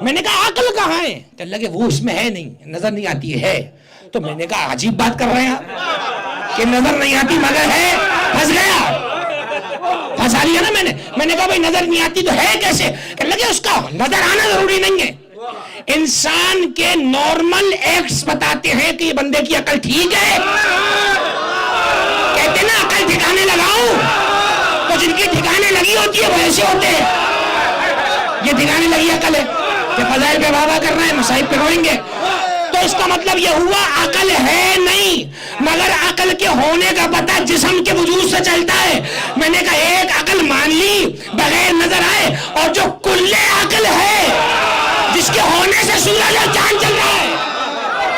میں نے کہا عقل کہاں ہے؟ کہ لگے وہ اس میں ہے نہیں، نظر نہیں آتی ہے. تو میں نے کہا عجیب بات کر رہے ہیں آپ کہ نظر نہیں آتی مگر ہے. پھنس گیا، پھنسا لیا نا میں نے کہا بھائی نظر نہیں آتی تو ہے کیسے؟ کہ لگے اس کا نظر آنا ضروری نہیں ہے. انسان کے نارمل ایکٹس بتاتے ہیں کہ یہ بندے کی عقل ٹھیک ہے. کہتے ہیں نا عقل ٹھکانے لگاؤ، تو جن کی ٹھکانے لگی ہوتی ہے وہ ایسے ہوتے ہیں. یہ ٹھکانے لگی عقل ہے کہ فضائل پہ بابا کر رہے ہیں، مصائب پہ روئیں گے. تو اس کا مطلب یہ ہوا عقل ہے نہیں، مگر عقل کے ہونے کا پتہ جسم کے وجود سے چلتا ہے. میں نے کہا ایک عقل مان لی بغیر نظر آئے، اور جو کلے عقل ہے جس کے ہونے سے سورج اور چاند چل رہا ہے،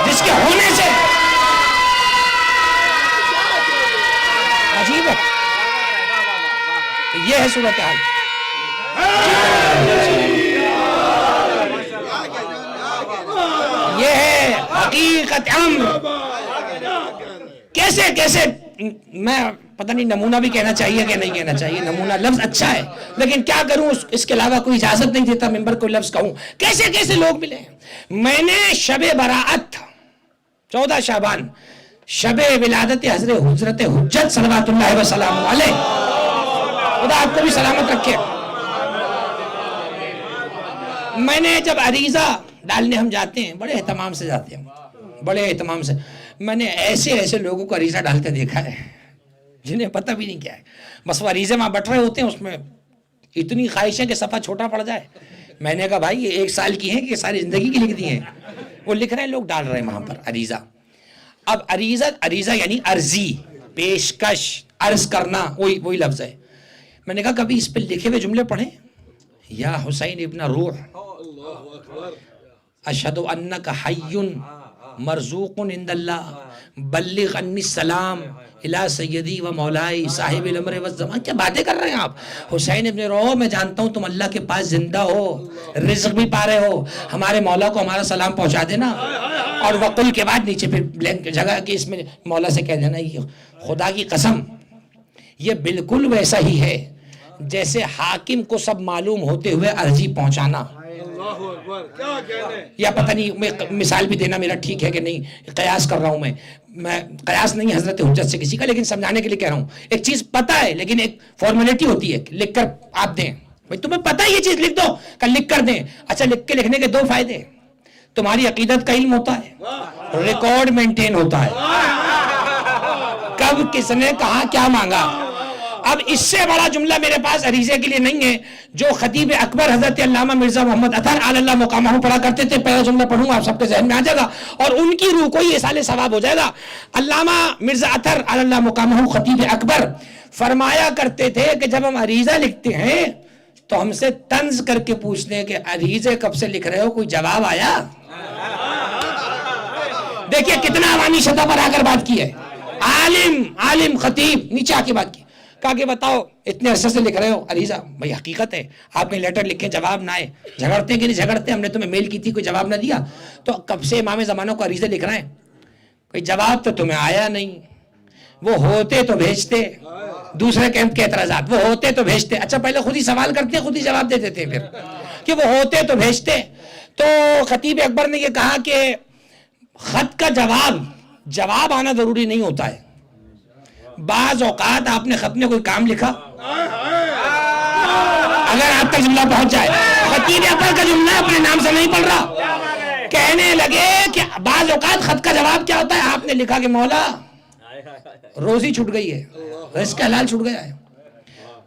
جس کے ہونے سے. عجیب ہے، یہ ہے صورتحال. یہ ہے حقیقت امر. کیسے میں پتہ نہیں نمونہ بھی کہنا چاہیے کہ نہیں کہنا چاہیے. نمونہ لفظ اچھا ہے لیکن کیا کروں، اس کے علاوہ کوئی اجازت نہیں دیتا ممبر کو لفظ کہوں. کیسے لوگ ملے. میں نے شب براءت 14 شعبان، شب ولادت حضرت حجت صلوات اللہ وسلام علیہ، خدا آپ کو بھی سلامت رکھے. میں نے جب عریضہ ڈالنے ہم جاتے ہیں، بڑے اہتمام سے جاتے ہیں، بڑے اہتمام سے. میں نے ایسے لوگوں کو عریضہ ڈالتے دیکھا ہے جنہیں پتہ بھی نہیں کیا ہے، بس وہ عریضے وہاں بٹ رہے ہوتے ہیں، اس میں اتنی خواہش ہے کہ صفحہ چھوٹا پڑ جائے. میں نے کہا بھائی یہ 1 سال کی ہیں کہ ساری زندگی کی لکھ دی ہیں. وہ لکھ رہے ہیں، لوگ ڈال رہے ہیں وہاں پر عریضہ. اب عریضہ یعنی عرضی، پیشکش، عرض کرنا، وہی لفظ ہے. میں نے کہا کبھی اس پہ لکھے ہوئے جملے پڑھیں، یا حسین ابن روح اشہد انک حی مرزوق عند اللہ بلغ انی السلام الی سیدی و مولائی صاحب الامر والزمان. کیا باتیں کر رہے ہیں آپ؟ حسین ابن روح میں جانتا ہوں تم اللہ کے پاس زندہ ہو، رزق بھی پا رہے ہو، ہمارے مولا کو ہمارا سلام پہنچا دینا. اور وقل کے بعد نیچے پھر بلینک جگہ کہ اس میں مولا سے کہہ دینا یہ خدا کی قسم. یہ بالکل ویسا ہی ہے جیسے حاکم کو سب معلوم ہوتے ہوئے عرضی پہنچانا. یا پتہ نہیں مثال بھی دینا میرا ٹھیک ہے کہ نہیں، قیاس کر رہا ہوں میں قیاس نہیں حضرت حجت سے کسی کا، لیکن سمجھانے کے لیے کہہ رہا ہوں. ایک چیز پتہ ہے لیکن ایک فارمیلٹی ہوتی ہے، لکھ کر آپ دیں. بھائی تمہیں پتہ ہے یہ چیز لکھ دو، کل لکھ کر دیں. اچھا لکھنے کے 2 فائدے، تمہاری عقیدت کا علم ہوتا ہے، ریکارڈ مینٹین ہوتا ہے، کب کس نے کہاں کیا مانگا. اب اس سے بڑا جملہ میرے پاس عریضے کے لیے نہیں ہے، جو خطیب اکبر حضرت علامہ مرزا محمد اطہر علی اللہ مقامہ پڑھا کرتے تھے. پہلا جملہ پڑھوں آپ سب کے ذہن میں آ جائے گا اور ان کی روح کو یہ سال ثواب ہو جائے گا. علامہ مرزا اطہر علی اللہ مقامہ خطیب اکبر فرمایا کرتے تھے کہ جب ہم عریضہ لکھتے ہیں تو ہم سے طنز کر کے پوچھتے ہیں کہ عریضے کب سے لکھ رہے ہو، کوئی جواب آیا؟ دیکھیے کتنا عوامی سطح پر آ کر بات کی ہے. عالم خطیب نیچے آ کے بات کی، کہا کہ بتاؤ اتنے عرصے سے لکھ رہے ہو عریضہ. بھائی حقیقت ہے، آپ نے لیٹر لکھیں جواب نہ آئے، جھگڑتے کہ نہیں جھگڑتے، ہم نے تمہیں میل کی تھی کوئی جواب نہ دیا، تو کب سے امام زمانوں کو عریضے لکھ رہے ہیں، کوئی جواب تو تمہیں آیا نہیں. وہ ہوتے تو بھیجتے. دوسرے کیمپ کے اعتراضات، وہ ہوتے تو بھیجتے. اچھا پہلے خود ہی سوال کرتے خود ہی جواب دے دیتے پھر کہ وہ ہوتے تو بھیجتے. تو خطیب اکبر نے یہ کہا کہ خط کا جواب آنا ضروری نہیں ہوتا ہے. بعض اوقات آپ نے خط میں کوئی کام لکھا, اگر آپ کا جملہ پہنچ جائے, خطیب اکبر کا جملہ اپنے نام سے نہیں پڑھ رہا, کہنے لگے کہ بعض اوقات خط کا جواب کیا ہوتا ہے, آپ نے لکھا کہ مولا روزی چھوٹ گئی ہے, رزق حلال چھوٹ گیا ہے,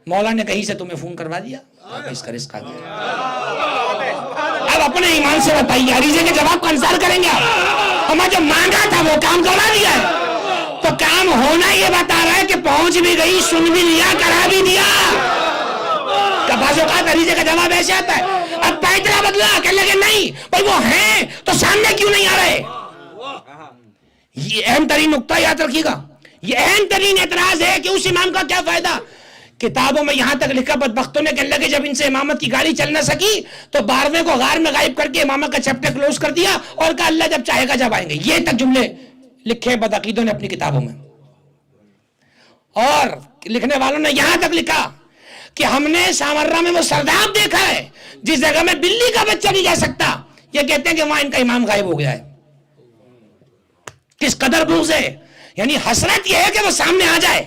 مولا نے کہیں سے تمہیں فون کروا دیا, اس کا رزق آ گیا. اب اپنے ایمان سے بتائیے عریضے کے جواب کا انتظار کریں گے آپ؟ ہمیں جو مانگا تھا وہ کام کروا دیا ہے, تو کام ہونا یہ بتا رہا ہے کہ پہنچ بھی گئی, سن بھی لیا, کرا بھی دیا. بعض اوقات عریضے کا جواب ایسے آتا ہے, اب پیترا بدلا, کہنے لگے نہیں بھائی وہ ہیں تو سامنے کیوں نہیں آ رہے. یہ اہم ترین نقطہ یاد رکھیے گا, یہ اہم ترین اعتراض ہے کہ اس امام کا کیا فائدہ. کتابوں میں یہاں تک لکھا, بدبختوں نے کہنے لگے جب ان سے امامت کی گاڑی چل نہ سکی تو 12ویں کو غار میں غائب کر کے امامت کا چیپٹر کلوز کر دیا اور کہا اللہ جب چاہے گا جب آئیں گے. یہ تک جملے لکھے بدعقیدوں نے اپنی کتابوں میں, اور لکھنے والوں نے یہاں تک لکھا کہ ہم نے سامرہ میں وہ سرداب دیکھا ہے جس جگہ میں بلی کا بچہ نہیں جا سکتا. یہ کہتے ہیں کہ وہاں ان کا امام غائب ہو گیا ہے. کس قدر بغض ہے, یعنی حسرت یہ ہے کہ وہ سامنے آ جائے.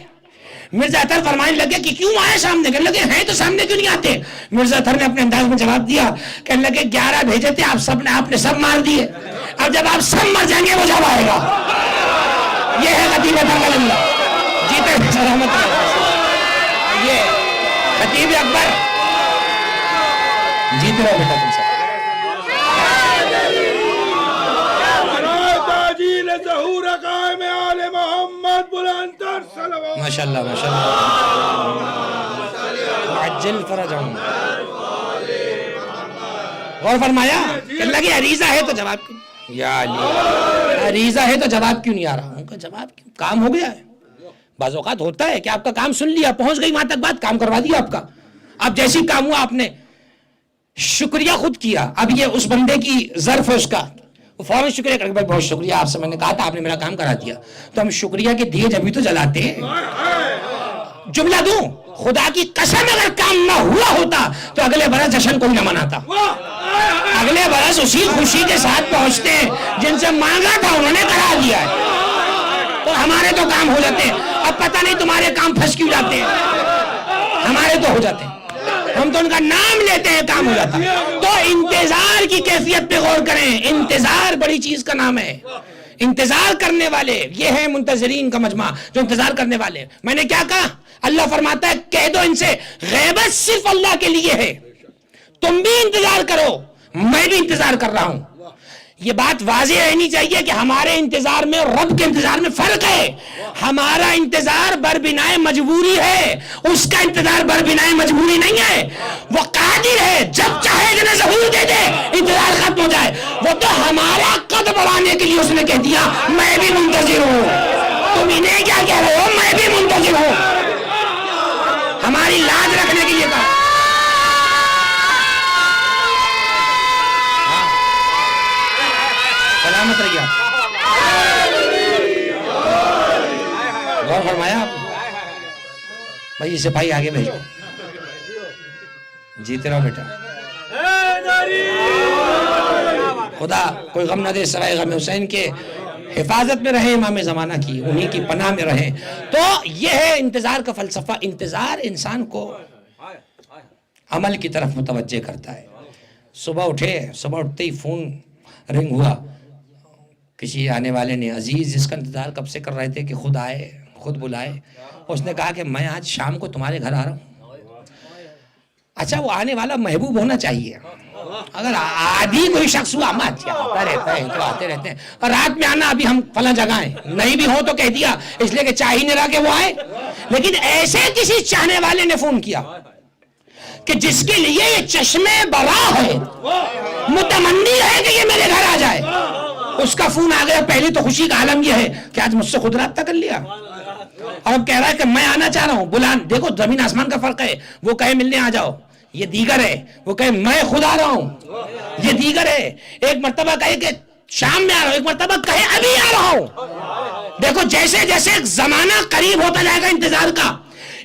مرزا اطہر فرمانے لگے کہ کیوں آئے سامنے, کہنے لگے ہیں تو سامنے کیوں نہیں آتے. مرزا اطہر نے اپنے انداز میں جواب دیا, کہنے لگے 11 بھیجے تھے آپ نے سب مار دیے, اب جب آپ سب مر جائیں گے وہ جب آئے گا. یہ ہے خطیب اکبر کا جملہ. جیتے سلامت رہو. یہ خطیب اکبر, جیتے رہو بیٹا تم سب. ماشاء اللہ ماشاء اللہ, عجل فرجہم. غور فرمایا, کہ اللہ کی عریضہ ہے تو جواب کیوں, یا علی عریضہ ہے تو جواب کیوں نہیں آ رہا. ان کا جواب کیوں, کام ہو گیا ہے. بعض اوقات ہوتا ہے کہ آپ کا کام سن لیا, پہنچ گئی وہاں تک بات, کام کروا دیا آپ کا. اب جیسی کام ہوا آپ نے شکریہ خود کیا, اب یہ اس بندے کی ظرف ہے اس کا, وہ فوراً شکریہ کر کے بھائی بہت شکریہ آپ سے, میں نے کہا تھا آپ نے میرا کام کرا دیا. تو ہم شکریہ کے دیے جبھی تو جلاتے ہیں. جملہ دوں, خدا کی قسم اگر کام نہ ہوا ہوتا تو اگلے برس جشن کوئی نہ مناتا. اگلے برس اسی خوشی کے ساتھ پہنچتے ہیں جن سے مانگا تھا انہوں نے کرا دیا ہے. تو ہمارے تو کام ہو جاتے ہیں. اب پتہ نہیں تمہارے کام پھنس کیوں جاتے ہیں, ہمارے تو ہو جاتے ہیں. ہم تو ان کا نام لیتے ہیں, کام ہو جاتا ہے. تو انتظار کی کیفیت پہ غور کریں. انتظار بڑی چیز کا نام ہے. انتظار کرنے والے, یہ ہے منتظرین کا مجمع, جو انتظار کرنے والے. میں نے کیا کہا, اللہ فرماتا ہے کہہ دو ان سے غیبت صرف اللہ کے لیے ہے, تم بھی انتظار کرو, میں بھی انتظار کر رہا ہوں. یہ بات واضح رہنی چاہیے کہ ہمارے انتظار میں اور رب کے انتظار میں فرق ہے. ہمارا انتظار بربنائے مجبوری ہے, اس کا انتظار بربنائے مجبوری نہیں ہے. وہ قادر ہے, جب چاہے جنہیں ظہور دے دے, انتظار ختم ہو جائے. وہ تو ہمارا قد بڑھانے کے لیے اس نے کہہ دیا میں بھی منتظر ہوں. تم انہیں کیا کہہ رہے ہو, میں بھی منتظر ہوں. ہماری لاج رکھنے کے لیے کہا. سلامت رہیے. غور فرمایا آپ بھائی, سپاہی آگے بھیجو. جیتے رہو بیٹا. خدا کوئی غم نہ دے سوائے غم حسین کے. حفاظت میں رہیں امام زمانہ کی, انہی کی پناہ میں رہیں. تو یہ ہے انتظار کا فلسفہ. انتظار انسان کو عمل کی طرف متوجہ کرتا ہے. صبح اٹھے, صبح اٹھتے ہی فون رنگ ہوا, کسی آنے والے نے, عزیز جس کا انتظار کب سے کر رہے تھے کہ خود آئے, خود بلائے. اس نے کہا کہ میں آج شام کو تمہارے گھر آ رہا ہوں. اچھا, وہ آنے والا محبوب ہونا چاہیے. اگر عادی کوئی شخص ہوا, آتا رہتا ہے تو آتے رہتے ہیں, اور رات میں آنا ابھی ہم فلاں جگہ ہیں, نہیں بھی ہو تو کہہ دیا اس لیے کہ چاہ ہی نہیں رہا کہ وہ آئے. لیکن ایسے کسی چاہنے والے نے فون کیا کہ جس کے لیے یہ چشمے برا ہے, متمنی ہے کہ یہ میرے گھر آ جائے, اس کا فون آ گیا. پہلی تو خوشی کا عالم یہ ہے کہ آج مجھ سے خود رابطہ کر لیا, اور اب کہہ رہا ہے کہ میں آنا چاہ رہا ہوں. بلان, دیکھو زمین آسمان کا فرق ہے. وہ کہے ملنے آ جاؤ, یہ دیگر ہے. وہ کہے میں خود آ رہا ہوں, یہ دیگر ہے. ایک مرتبہ کہے کہ شام میں آ رہا ہوں, ایک مرتبہ کہے ابھی آ رہا ہوں. دیکھو جیسے جیسے زمانہ قریب ہوتا جائے گا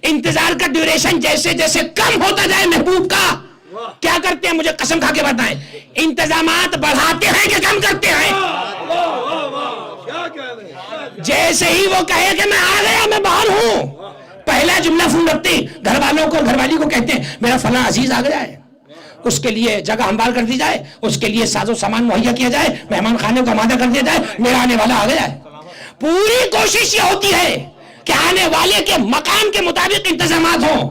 انتظار کا ڈیوریشن جیسے جیسے کم ہوتا جائے محبوب کا, کیا کرتے ہیں مجھے قسم کھا کے بتائیں, انتظامات بڑھاتے ہیں کہ کم کرتے ہیں؟ جیسے ہی وہ کہے کہ میں آ گیا, میں باہر ہوں, پہلا جملہ فون رکھتے گھر والوں کو, گھر والی کو کہتے ہیں میرا فلاں عزیز آ گیا ہے, اس کے لیے جگہ ہموار کر دی جائے, اس کے لیے ساز و سامان مہیا کیا جائے, مہمان خانے کو آمادہ کر دیا جائے, میرا آنے والا آ گیا ہے. پوری کوشش یہ ہوتی ہے کہ آنے والے کے مقام کے مطابق انتظامات ہوں.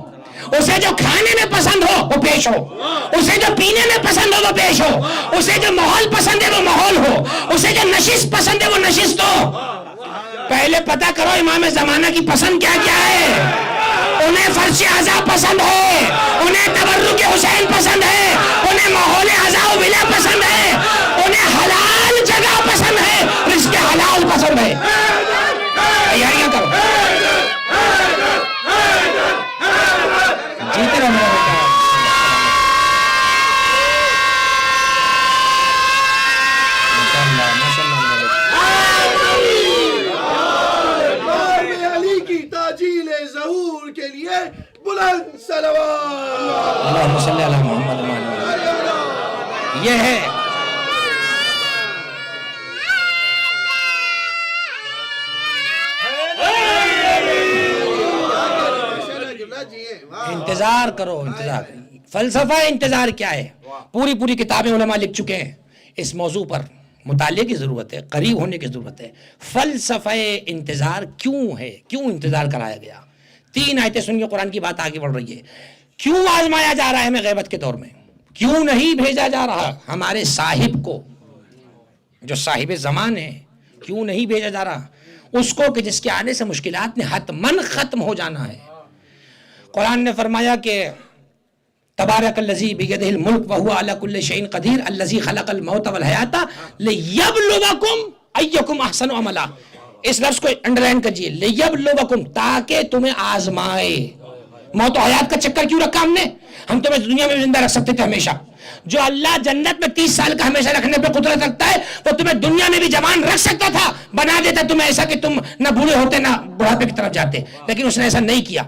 اسے جو کھانے میں پسند ہو وہ پیش ہو, اسے جو پینے میں پسند ہو وہ پیش ہو, اسے جو ماحول پسند ہے وہ ماحول ہو, اسے جو نشست پسند ہے وہ نشست ہو. پہلے پتہ کرو امام زمانہ کی پسند کیا کیا ہے. انہیں فرش عزا پسند ہے, انہیں تبرک حسین پسند ہے, انہیں ماحول عزا و بلا پسند ہے, انہیں حلال جگہ پسند ہے, رزق حلال پسند ہے. تیاریاں کرو, جیتے رہو میرا بیٹا. علی کی تاجیل ظہور کے لیے بلند صلوات. اللہم صلی علی محمد و علی محمد. یہ ہے انتظار کرو, انتظار. فلسفہ انتظار کیا ہے؟ پوری کتابیں علماء لکھ چکے ہیں اس موضوع پر. مطالعے کی ضرورت ہے, قریب ہونے کی ضرورت ہے. فلسفہ انتظار کیوں ہے, کیوں انتظار کرایا گیا؟ 3 آیتیں سنیے, قرآن کی بات آگے بڑھ رہی ہے. کیوں آزمایا جا رہا ہے ہمیں غیبت کے دور میں؟ کیوں نہیں بھیجا جا رہا ہمارے صاحب کو, جو صاحب زمان ہے, کیوں نہیں بھیجا جا رہا اس کو کہ جس کے آنے سے مشکلات نے حتماً ختم ہو جانا ہے؟ قرآن نے فرمایا کہ تبارک الذی بیدہ الملک وہو علی کل شیء قدیر الذی خلق الموت والحیاۃ لیبلوکم ایکم احسن عملا. اس لفظ کو انڈرلائن کیجئے, لیبلوکم, تاکہ تمہیں آزمائے. موت و حیات کا چکر کیوں رکھا ہم نے؟ ہم تمہیں دنیا میں زندہ رکھ سکتے تھے ہمیشہ. جو اللہ جنت میں 30 سال کا ہمیشہ رکھنے پہ قدرت رکھتا ہے وہ تمہیں دنیا میں بھی جوان رکھ سکتا تھا, بنا دیتا تمہیں ایسا کہ تم نہ بوڑھے ہوتے نہ بڑھاپے کی طرف جاتے, لیکن اس نے ایسا نہیں کیا.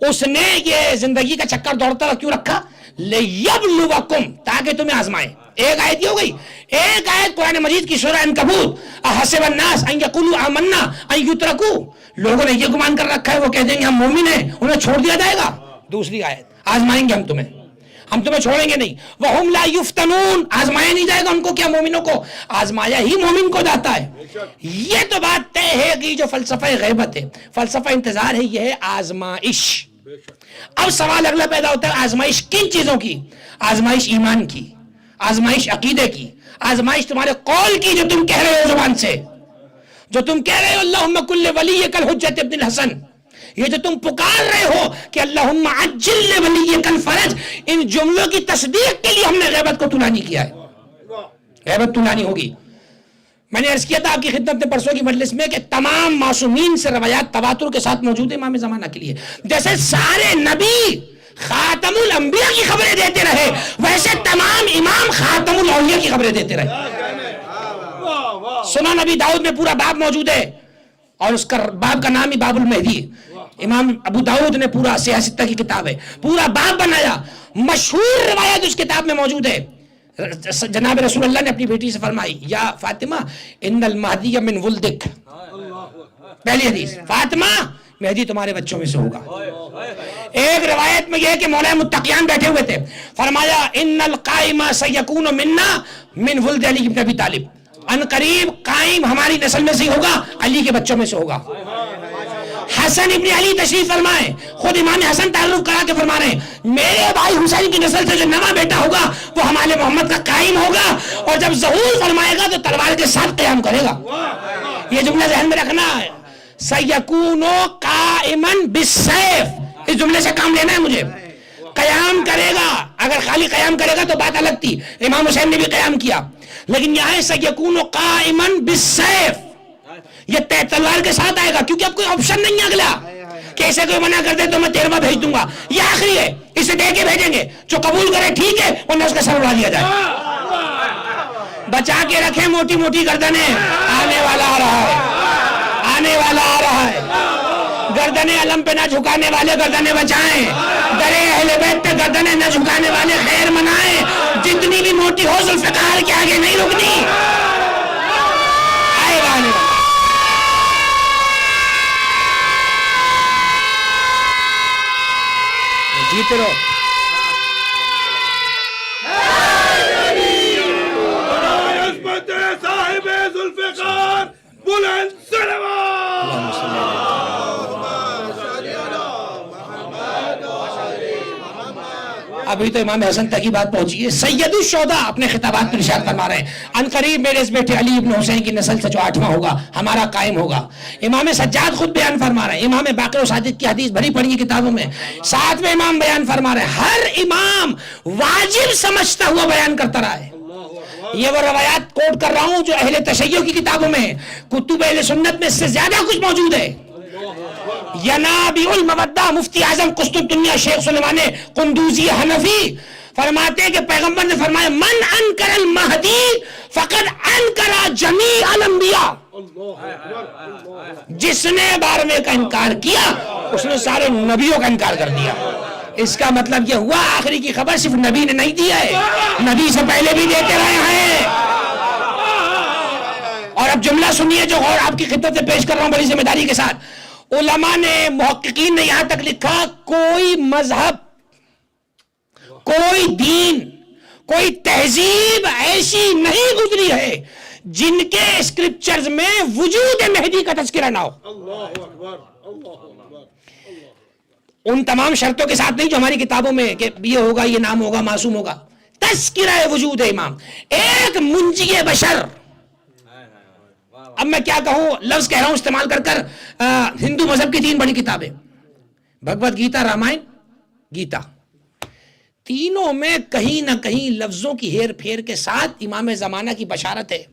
اس نے یہ زندگی کا چکر دوڑتا ہوا کیوں رکھا؟ لیبلوکم, تاکہ تمہیں آزمائے. ایک آیت یہ ہو گئی. ایک آیت قرآن مجید کی سورہ عنکبوت, احسب الناس ان یقولوا آمنا ان یترکوا, لوگوں نے یہ گمان کر رکھا ہے وہ کہہ دیں گے ہم مومن ہیں, انہیں چھوڑ دیا جائے گا. دوسری آیت, آزمائیں گے ہم تمہیں چھوڑیں گے نہیں. وہم لا یفتنون, آزمایا نہیں جائے گا ان کو. کیا مومنوں کو آزمایا ہی مومن کو جاتا ہے. یہ تو بات طے ہے کہ جو فلسفہ غیبت ہے, فلسفہ انتظار ہے, یہ ہے آزمائش. اب سوال اگلا پیدا ہوتا ہے, آزمائش کن چیزوں کی؟ آزمائش ایمان کی, آزمائش عقیدے کی, آزمائش تمہارے قول کی جو تم کہہ رہے ہو زبان سے, جو تم کہہ رہے ہو اللہم کل ولیک الحجت ابن الحسن, یہ جو تم پکار رہے ہو کہ اللہم عجل لولیک الفرج, ان جملوں کی تصدیق کے لیے ہم نے غیبت کو طولانی کیا ہے. غیبت طولانی ہوگی. میں نے عرض کیا تھا آپ کی خدمت میں پرسوں کی مجلس میں کہ تمام معصومین سے روایات تواتر کے ساتھ موجود ہیں امام زمانہ کے لیے. جیسے سارے نبی خاتم الانبیاء کی خبریں دیتے رہے, ویسے تمام امام خاتم الاولیاء کی خبریں دیتے رہے. سنن نبی داؤد میں پورا باب موجود ہے, اور اس کا باب کا نام ہی باب المہدی. امام ابو داؤد نے پورا سیاستہ کی کتاب ہے, پورا باب بنایا. مشہور روایت اس کتاب میں موجود ہے. جناب رسول اللہ نے اپنی بیٹی سے فرمائی, یا فاطمہ ان المہدی من ولدک. پہلی حدیث, فاطمہ مہدی تمہارے بچوں میں سے ہوگا. ایک روایت میں یہ کہ مولا متقیان بیٹھے ہوئے تھے, فرمایا ان القائم سیکون منا من ولد علی بن ابی طالب, ان قریب قائم ہماری نسل میں سے ہوگا, علی کے بچوں میں سے ہوگا. حسن ابن علی تشریف فرمائے, خود امام حسن تعارف کرا کے فرما رہے ہیں میرے بھائی حسین کی نسل سے جو نواں بیٹا ہوگا وہ ہمارے محمد کا قائم ہوگا, اور جب ظہور فرمائے گا تو تلوار کے ساتھ قیام کرے گا. یہ جملہ ذہن میں رکھنا ہے, سیکون قائما بالسیف, اس جملے سے کام لینا ہے مجھے. قیام کرے گا, اگر خالی قیام کرے گا تو بات الگ تھی, امام حسین نے بھی قیام کیا, لیکن یہاں ہے سیکون قائما بالسیف, یہ تلوار کے ساتھ آئے گا, کیونکہ اب کوئی آپشن نہیں ہے اگلا کہ اسے کوئی منع کر دے تو میں 13واں بھیج دوں گا. یہ آخری ہے, اسے دے کے بھیجیں گے, جو قبول کرے ٹھیک ہے ورنہ اس کا سر اڑا دیا جائے. بچا کے رکھیں موٹی موٹی گردنیں, آنے والا آ رہا ہے, آنے والا آ رہا ہے. گردنیں علم پہ نہ جھکانے والے گردنیں بچائیں, درے اہل بیت پہ گردنیں نہ جھکانے والے خیر منائیں، جتنی بھی موٹی ہو ذوالفقار کے آگے نہیں رکنی. آئے گا آنے والا. جیتے رہو. عظمت صاحب ذوالفقار بلند ابھی تو امام حسن تک کی بات پہنچی ہے. سید الشہداء اپنے خطابات میں ارشاد فرما رہے ہیں ان قریب میرے اس بیٹے علی ابن حسین کی نسل سے جو 8واں ہوگا ہمارا قائم ہوگا. امام سجاد خود بیان فرما رہے ہیں. امام باقر و صادق کی حدیث بھری پڑی کتابوں میں. 7ویں امام بیان فرما رہے ہیں ہر امام واجب سمجھتا ہوا بیان کرتا رہا ہے. یہ وہ روایات کوٹ کر رہا ہوں جو اہل تشیع کی کتابوں میں ہے. کتب اہل سنت میں اس سے زیادہ کچھ موجود ہے. ینابیع المودہ مفتی اعظم قسطنطنیہ شیخ سلیمان قندوزی حنفی فرماتے ہیں کہ پیغمبر نے فرمایا من انکر المہدی فقد انکر جمیع الانبیاء. جس نے 12ویں کا انکار کیا اس نے سارے نبیوں کا انکار کر دیا. اس کا مطلب یہ ہوا آخری کی خبر صرف نبی نے نہیں دیا ہے، نبی سے پہلے بھی دیتے رہے ہیں. اور اب جملہ سنیے جو غور آپ کی خدمت سے پیش کر رہا ہوں بڑی ذمہ داری کے ساتھ. علماء نے محققین نے یہاں تک لکھا کوئی مذہب، کوئی دین، کوئی تہذیب ایسی نہیں گزری ہے جن کے اسکرپچرز میں وجود مہدی کا تذکرہ نہ ہو. ان تمام شرطوں کے ساتھ نہیں جو ہماری کتابوں میں کہ یہ ہوگا، یہ نام ہوگا، معصوم ہوگا. تذکرہ وجود امام، ایک منجی بشر. اب میں کیا کہوں، لفظ کہہ رہا ہوں استعمال کر کر. ہندو مذہب کی 3 بڑی کتابیں بھگوت گیتا، رامائن، گیتا، تینوں میں کہیں نہ کہیں لفظوں کی ہیر پھیر کے ساتھ امام زمانہ کی بشارت ہے.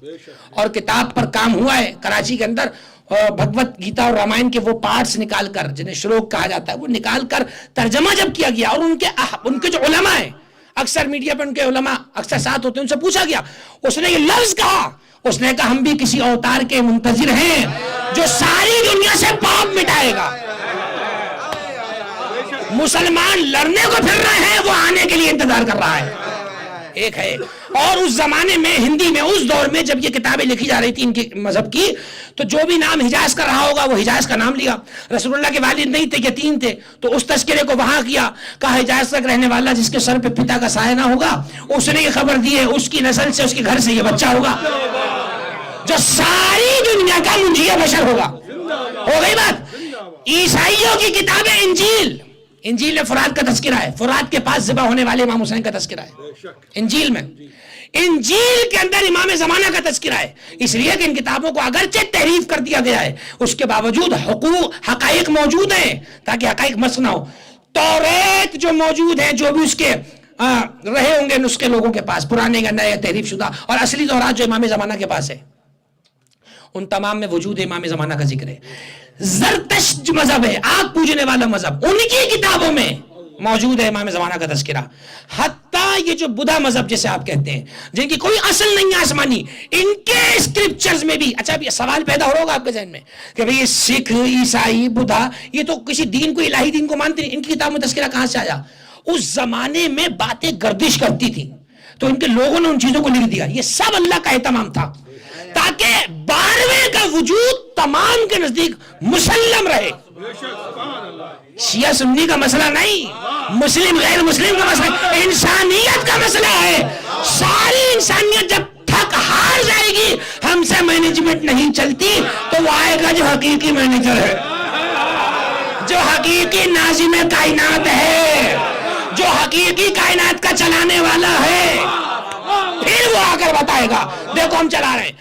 اور کتاب پر کام ہوا ہے کراچی کے اندر. بھگوت گیتا اور رامائن کے وہ پارٹس نکال کر جنہیں شلوک کہا جاتا ہے وہ نکال کر ترجمہ جب کیا گیا اور ان کے جو علماء ہیں، اکثر میڈیا پہ ان کے علماء اکثر ساتھ ہوتے ہیں، ان سے پوچھا گیا، اس نے یہ لفظ کہا، اس نے کہا ہم بھی کسی اوتار کے منتظر ہیں جو ساری دنیا سے پاپ مٹائے گا. مسلمان لڑنے کو پھر رہے ہیں، وہ آنے کے لیے انتظار کر رہا ہے. ایک ہے. اور اس زمانے میں ہندی میں اس دور میں جب یہ کتابیں لکھی جا رہی تھی ان کے مذہب کی، تو جو بھی نام حجاز کا رہا ہوگا وہ حجاز کا نام لیا. رسول اللہ کے والد نہیں تھے، یتیم تھے، تو اس تذکرے کو وہاں کیا، کہا حجاز تک رہنے والا جس کے سر پہ پتا کا سایہ نہ ہوگا، اس نے یہ خبر دی ہے اس کی نسل سے، اس کے گھر سے یہ بچہ ہوگا جو ساری دنیا کا منجی بشر ہوگا. ہو گئی بات. عیسائیوں کی کتابیں انجیل میں فرات کا تذکرہ ہے. فرات کے پاس ذبح ہونے والے امام حسین کا تذکرہ ہے انجیل میں. انجیل کے اندر امام زمانہ کا تذکرہ ہے. اس لیے کہ ان کتابوں کو اگرچہ تحریف کر دیا گیا ہے، اس کے باوجود حقائق موجود ہیں تاکہ حقائق مس نہ ہو. توریت جو موجود ہیں، جو بھی اس کے رہے ہوں گے نسخے لوگوں کے پاس، پرانے یا نئے تحریف شدہ، اور اصلی تورات جو امام زمانہ کے پاس ہے، ان تمام میں وجود امام زمانہ کا ذکر ہے. زرتشت مذہب ہے، آگ پوجنے والا مذہب، ان کی کتابوں میں موجود ہے امام زمانہ کا تذکرہ. حتیٰ یہ جو بدھا مذہب جسے آپ کہتے ہیں، جن کی کوئی اصل نہیں ہے آسمانی، ان کے اسکرپچرز میں بھی. اچھا اب سوال پیدا ہو رہا ہوگا آپ کے ذہن میں کہ بھئی یہ سکھ، عیسائی، بدھا، یہ تو کسی دین کو، الہی دین کو مانتے نہیں، ان کی کتاب میں تذکرہ کہاں سے آیا؟ اس زمانے میں باتیں گردش کرتی تھی تو ان کے لوگوں نے ان چیزوں کو لکھ دیا. یہ سب اللہ کا اہتمام تھا تاکہ 12ویں کا وجود تمام کے نزدیک مسلم رہے. شیعہ سنی کا مسئلہ نہیں، مسلم غیر مسلم کا مسئلہ، انسانیت کا مسئلہ ہے. ساری انسانیت جب تھک ہار جائے گی، ہم سے مینجمنٹ نہیں چلتی، تو وہ آئے گا جو حقیقی مینیجر ہے، جو حقیقی ناظم کائنات ہے، جو حقیقی کائنات کا چلانے والا ہے. پھر وہ آ کر بتائے گا دیکھو ہم چلا رہے ہیں.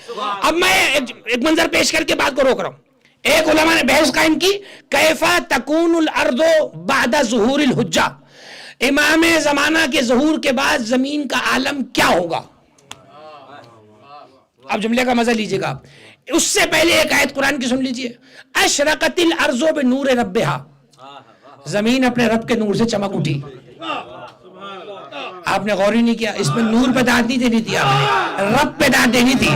اب میں ایک منظر پیش کر کے بات کو روک رہا ہوں. ایک علماء نے بحث قائم کی، کیفا تکون الارض بعد ظہور الحجہ، امام زمانہ کے ظہور کے بعد زمین کا عالم کیا ہوگا. اب جملے کا مزہ لیجئے گا. اس سے پہلے ایک آیت قرآن کی سن لیجئے، اشرقت الارض بنور ربہا، زمین اپنے رب کے نور سے چمک اٹھی. آپ نے غور ہی نہیں کیا، اس میں نور پہ داد نہیں دینی تھی، آپ نے رب پہ داد دینی تھی.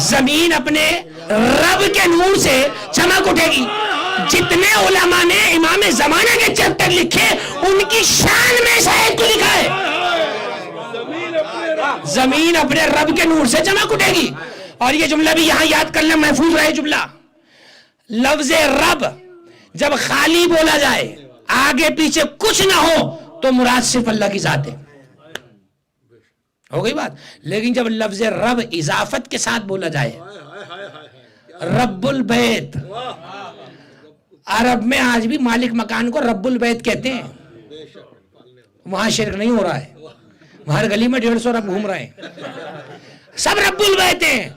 زمین اپنے رب کے نور سے چمک اٹھے گی. جتنے علماء نے امام زمانہ کے چیپٹر لکھے ان کی شان میں اس آیت کو لکھا ہے، زمین اپنے رب کے نور سے چمک اٹھے گی. اور یہ جملہ بھی یہاں یاد کر لیں، محفوظ رہے جملہ. لفظ رب جب خالی بولا جائے، آگے پیچھے کچھ نہ ہو، تو مراد صرف اللہ کی ذات ہے. ہو گئی بات. لیکن جب لفظ رب اضافت کے ساتھ بولا جائے، رب البیت، عرب میں آج بھی مالک مکان کو رب البیت کہتے ہیں. وہاں شرک نہیں ہو رہا ہے، ہر گلی میں 150 رب گھوم رہے ہیں، سب رب البیت ہیں.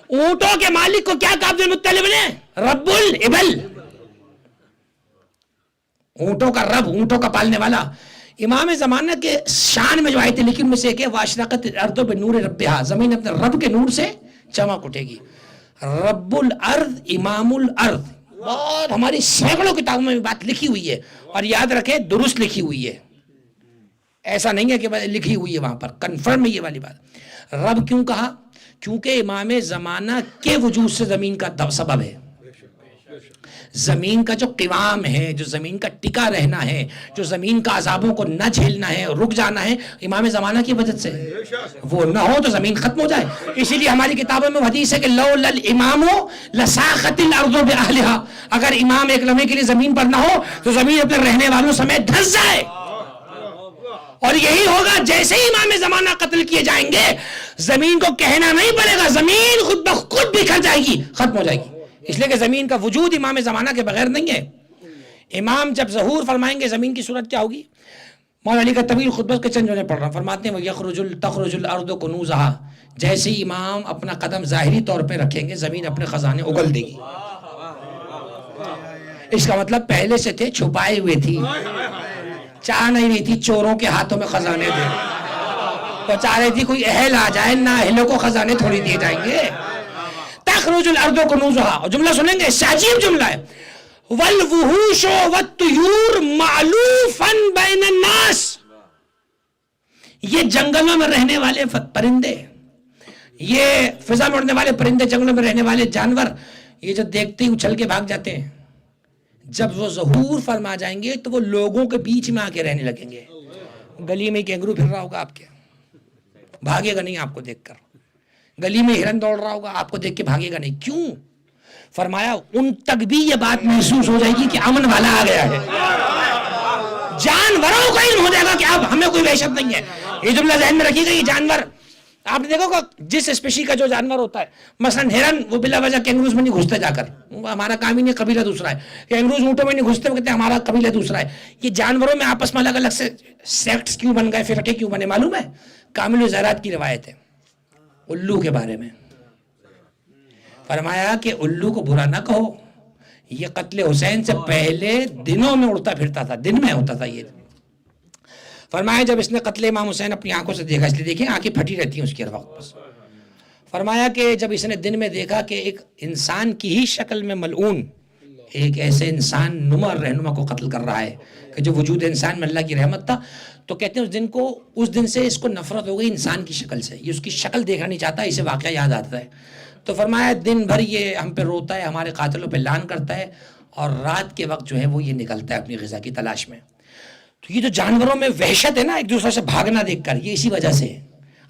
اونٹوں کے مالک کو کیا کہا عبد المطلب نے؟ رب الابل، اونٹوں کا رب، اونٹوں کا پالنے والا. امام زمانہ کے شان میں جو آیتیں لکھی ان میں سے ایک ہے واشرقت الارض بنور ربہا، زمین اپنے رب کے نور سے چمک اٹھے گی. رب الارض امام الارض، بہت ہماری سینکڑوں کتابوں میں بات لکھی ہوئی ہے، اور یاد رکھیں درست لکھی ہوئی ہے، ایسا نہیں ہے کہ لکھی ہوئی ہے وہاں پر، کنفرم ہے یہ والی بات. رب کیوں کہا؟ کیونکہ امام زمانہ کے وجود سے زمین کا سبب ہے. زمین کا جو قوام ہے، جو زمین کا ٹکا رہنا ہے، جو زمین کا عذابوں کو نہ جھیلنا ہے، رک جانا ہے، امام زمانہ کی وجہ سے. وہ نہ ہو تو زمین ختم ہو جائے. اسی لیے ہماری کتابوں میں حدیث ہے کہ لولا الامام لساخت الارض باہلھا، اگر امام ایک لمحے کے لیے زمین پر نہ ہو تو زمین اپنے رہنے والوں سمیت دھس جائے. اور یہی ہوگا، جیسے ہی امام زمانہ قتل کیے جائیں گے زمین کو کہنا نہیں پڑے گا، زمین خود بخود بکھر جائے گی، ختم ہو جائے گی. اس لیے کہ زمین کا وجود امام زمانہ کے بغیر نہیں ہے. امام جب ظہور فرمائیں گے زمین کی صورت کیا ہوگی؟ مولانا علی کا طویل خطبہ کے چند جملے پڑھ رہا ہوں. فرماتے ہیں تخرج الارض کنوزها، جیسے ہی امام اپنا قدم ظاہری طور پہ رکھیں گے زمین اپنے خزانے اگل دے گی. اس کا مطلب پہلے سے تھے، چھپائے ہوئے تھی، چاہ نہیں رہی تھی چوروں کے ہاتھوں میں خزانے دے، تو چاہ رہی تھی کوئی اہل آ جائے، نہ اہلوں کو خزانے تھوڑی دیے جائیں گے. تخرج الارض کنوزها، اور جملہ سنیں گے، عجیب جملہ ہے، والوحوش والطیور معلوفا بین الناس، یہ جنگلوں میں رہنے والے پرندے، یہ فضا میں اڑنے والے پرندے، جنگلوں میں رہنے والے جانور، یہ جو دیکھتے ہی اچھل کے بھاگ جاتے ہیں، جب وہ ظہور فرما جائیں گے تو وہ لوگوں کے بیچ میں آ کے رہنے لگیں گے. گلی میں کینگرو پھر رہا ہوگا آپ کے، بھاگے گا نہیں آپ کو دیکھ کر. گلی میں ہرن دوڑ رہا ہوگا، آپ کو دیکھ کے بھاگے گا نہیں. کیوں؟ فرمایا ان تک بھی یہ بات محسوس ہو جائے گی کہ امن والا آ گیا ہے. جانوروں کو علم ہو جائے گا کہ اب ہمیں کوئی وحشت نہیں ہے. یہ جملہ ذہن میں رکھیے گا. یہ جانور آپ نے دیکھو گا جس اسپیشی کا جو جانور ہوتا ہے، مثلا ہرن، وہ بلا وجہ کینگروز میں نہیں گھستے جا کر، ہمارا کام ہی نہیں، قبیلہ دوسرا ہے. کینگروز اونٹوں میں نہیں گھستے، وہ کہتے ہیں ہمارا قبیلہ دوسرا ہے. یہ جانوروں میں آپس میں الگ الگ سے سیکٹس کیوں بن گئے، فرقے کیوں بنے، معلوم ہے؟ کامل الزیرات کی روایت ہے الو کے بارے میں. فرمایا کہ الو کو برا نہ کہو، یہ قتل حسین سے پہلے دنوں میں اڑتا پھرتا تھا، دن میں ہوتا تھا یہ. فرمایا جب اس نے قتل امام حسین اپنی آنکھوں سے دیکھا، اس لیے دیکھیں آنکھیں پھٹی رہتی ہیں اس کے ہر وقت. بس فرمایا کہ جب اس نے دن میں دیکھا کہ ایک انسان کی ہی شکل میں ملعون ایک ایسے انسان نما رہنما کو قتل کر رہا ہے کہ جو وجود انسان میں اللہ کی رحمت تھا، تو کہتے ہیں اس دن سے اس کو نفرت ہو گئی انسان کی شکل سے. یہ اس کی شکل دیکھنا نہیں چاہتا، اسے واقعہ یاد آتا ہے. تو فرمایا دن بھر یہ ہم پہ روتا ہے، ہمارے قاتلوں پہ لعن کرتا ہے، اور رات کے وقت جو ہے وہ یہ نکلتا ہے اپنی غذا کی تلاش میں. تو یہ جو جانوروں میں وحشت ہے نا، ایک دوسرے سے بھاگنا دیکھ کر، یہ اسی وجہ سے ہے.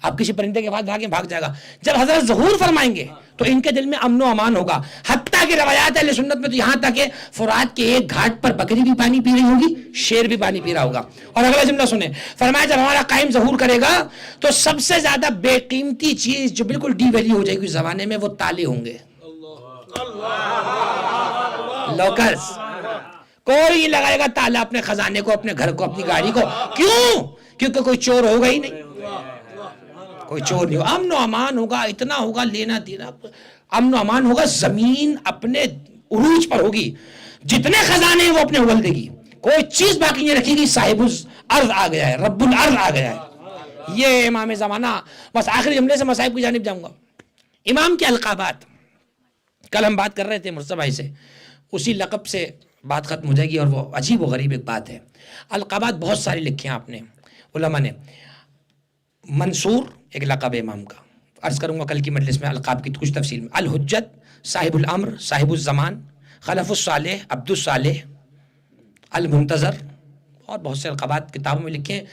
آپ کسی پرندے کے بعد بھاگیں، بھاگ جائے گا. جب حضرت ظہور فرمائیں گے تو ان کے دل میں امن و امان ہوگا. حتیٰ کہ روایات اہل سنت میں تو یہاں تک کہ فرات کے ایک گھاٹ پر بکری بھی پانی پی رہی ہوگی، شیر بھی پانی پی رہا ہوگا. اور اگلا جملہ سنیں، فرمایا جب ہمارا قائم ظہور کرے گا تو سب سے زیادہ بے قیمتی چیز جو بالکل ڈی ویلیو ہو جائے گی اس زمانے میں، وہ تالے ہوں گے، لوکرز. کوئی نہیں لگائے گا تالا اپنے خزانے کو، اپنے گھر کو، اپنی گاڑی کو. کیوں؟ کیونکہ کوئی چور ہوگا ہی نہیں، کوئی چور نہیں ہوگا. امن و امان ہوگا، اتنا ہوگا لینا دینا، امن و امان ہوگا. زمین اپنے عروج پر ہوگی، جتنے خزانے ہیں وہ اپنے اگل دے گی، کوئی چیز باقی نہیں رکھے گی. صاحب الارض آ گیا ہے، رب الارض آ گیا ہے. یہ امام زمانہ. بس آخری جملے سے مصائب کی جانب جاؤں گا. امام کے القابات، کل ہم بات کر رہے تھے مرزا بھائی سے، اسی لقب سے بات ختم ہو جائے گی. اور وہ عجیب و غریب ایک بات ہے. القابات بہت ساری لکھے ہیں آپ نے، علماء نے. منصور ایک لقب ہے امام کا، عرض کروں گا کل کی مجلس میں القاب کی کچھ تفصیل میں. الحجت، صاحب الامر، صاحب الزمان، خلف الصالح، عبد الصالح، المنتظر، اور بہت سے القابات کتابوں میں لکھے ہیں،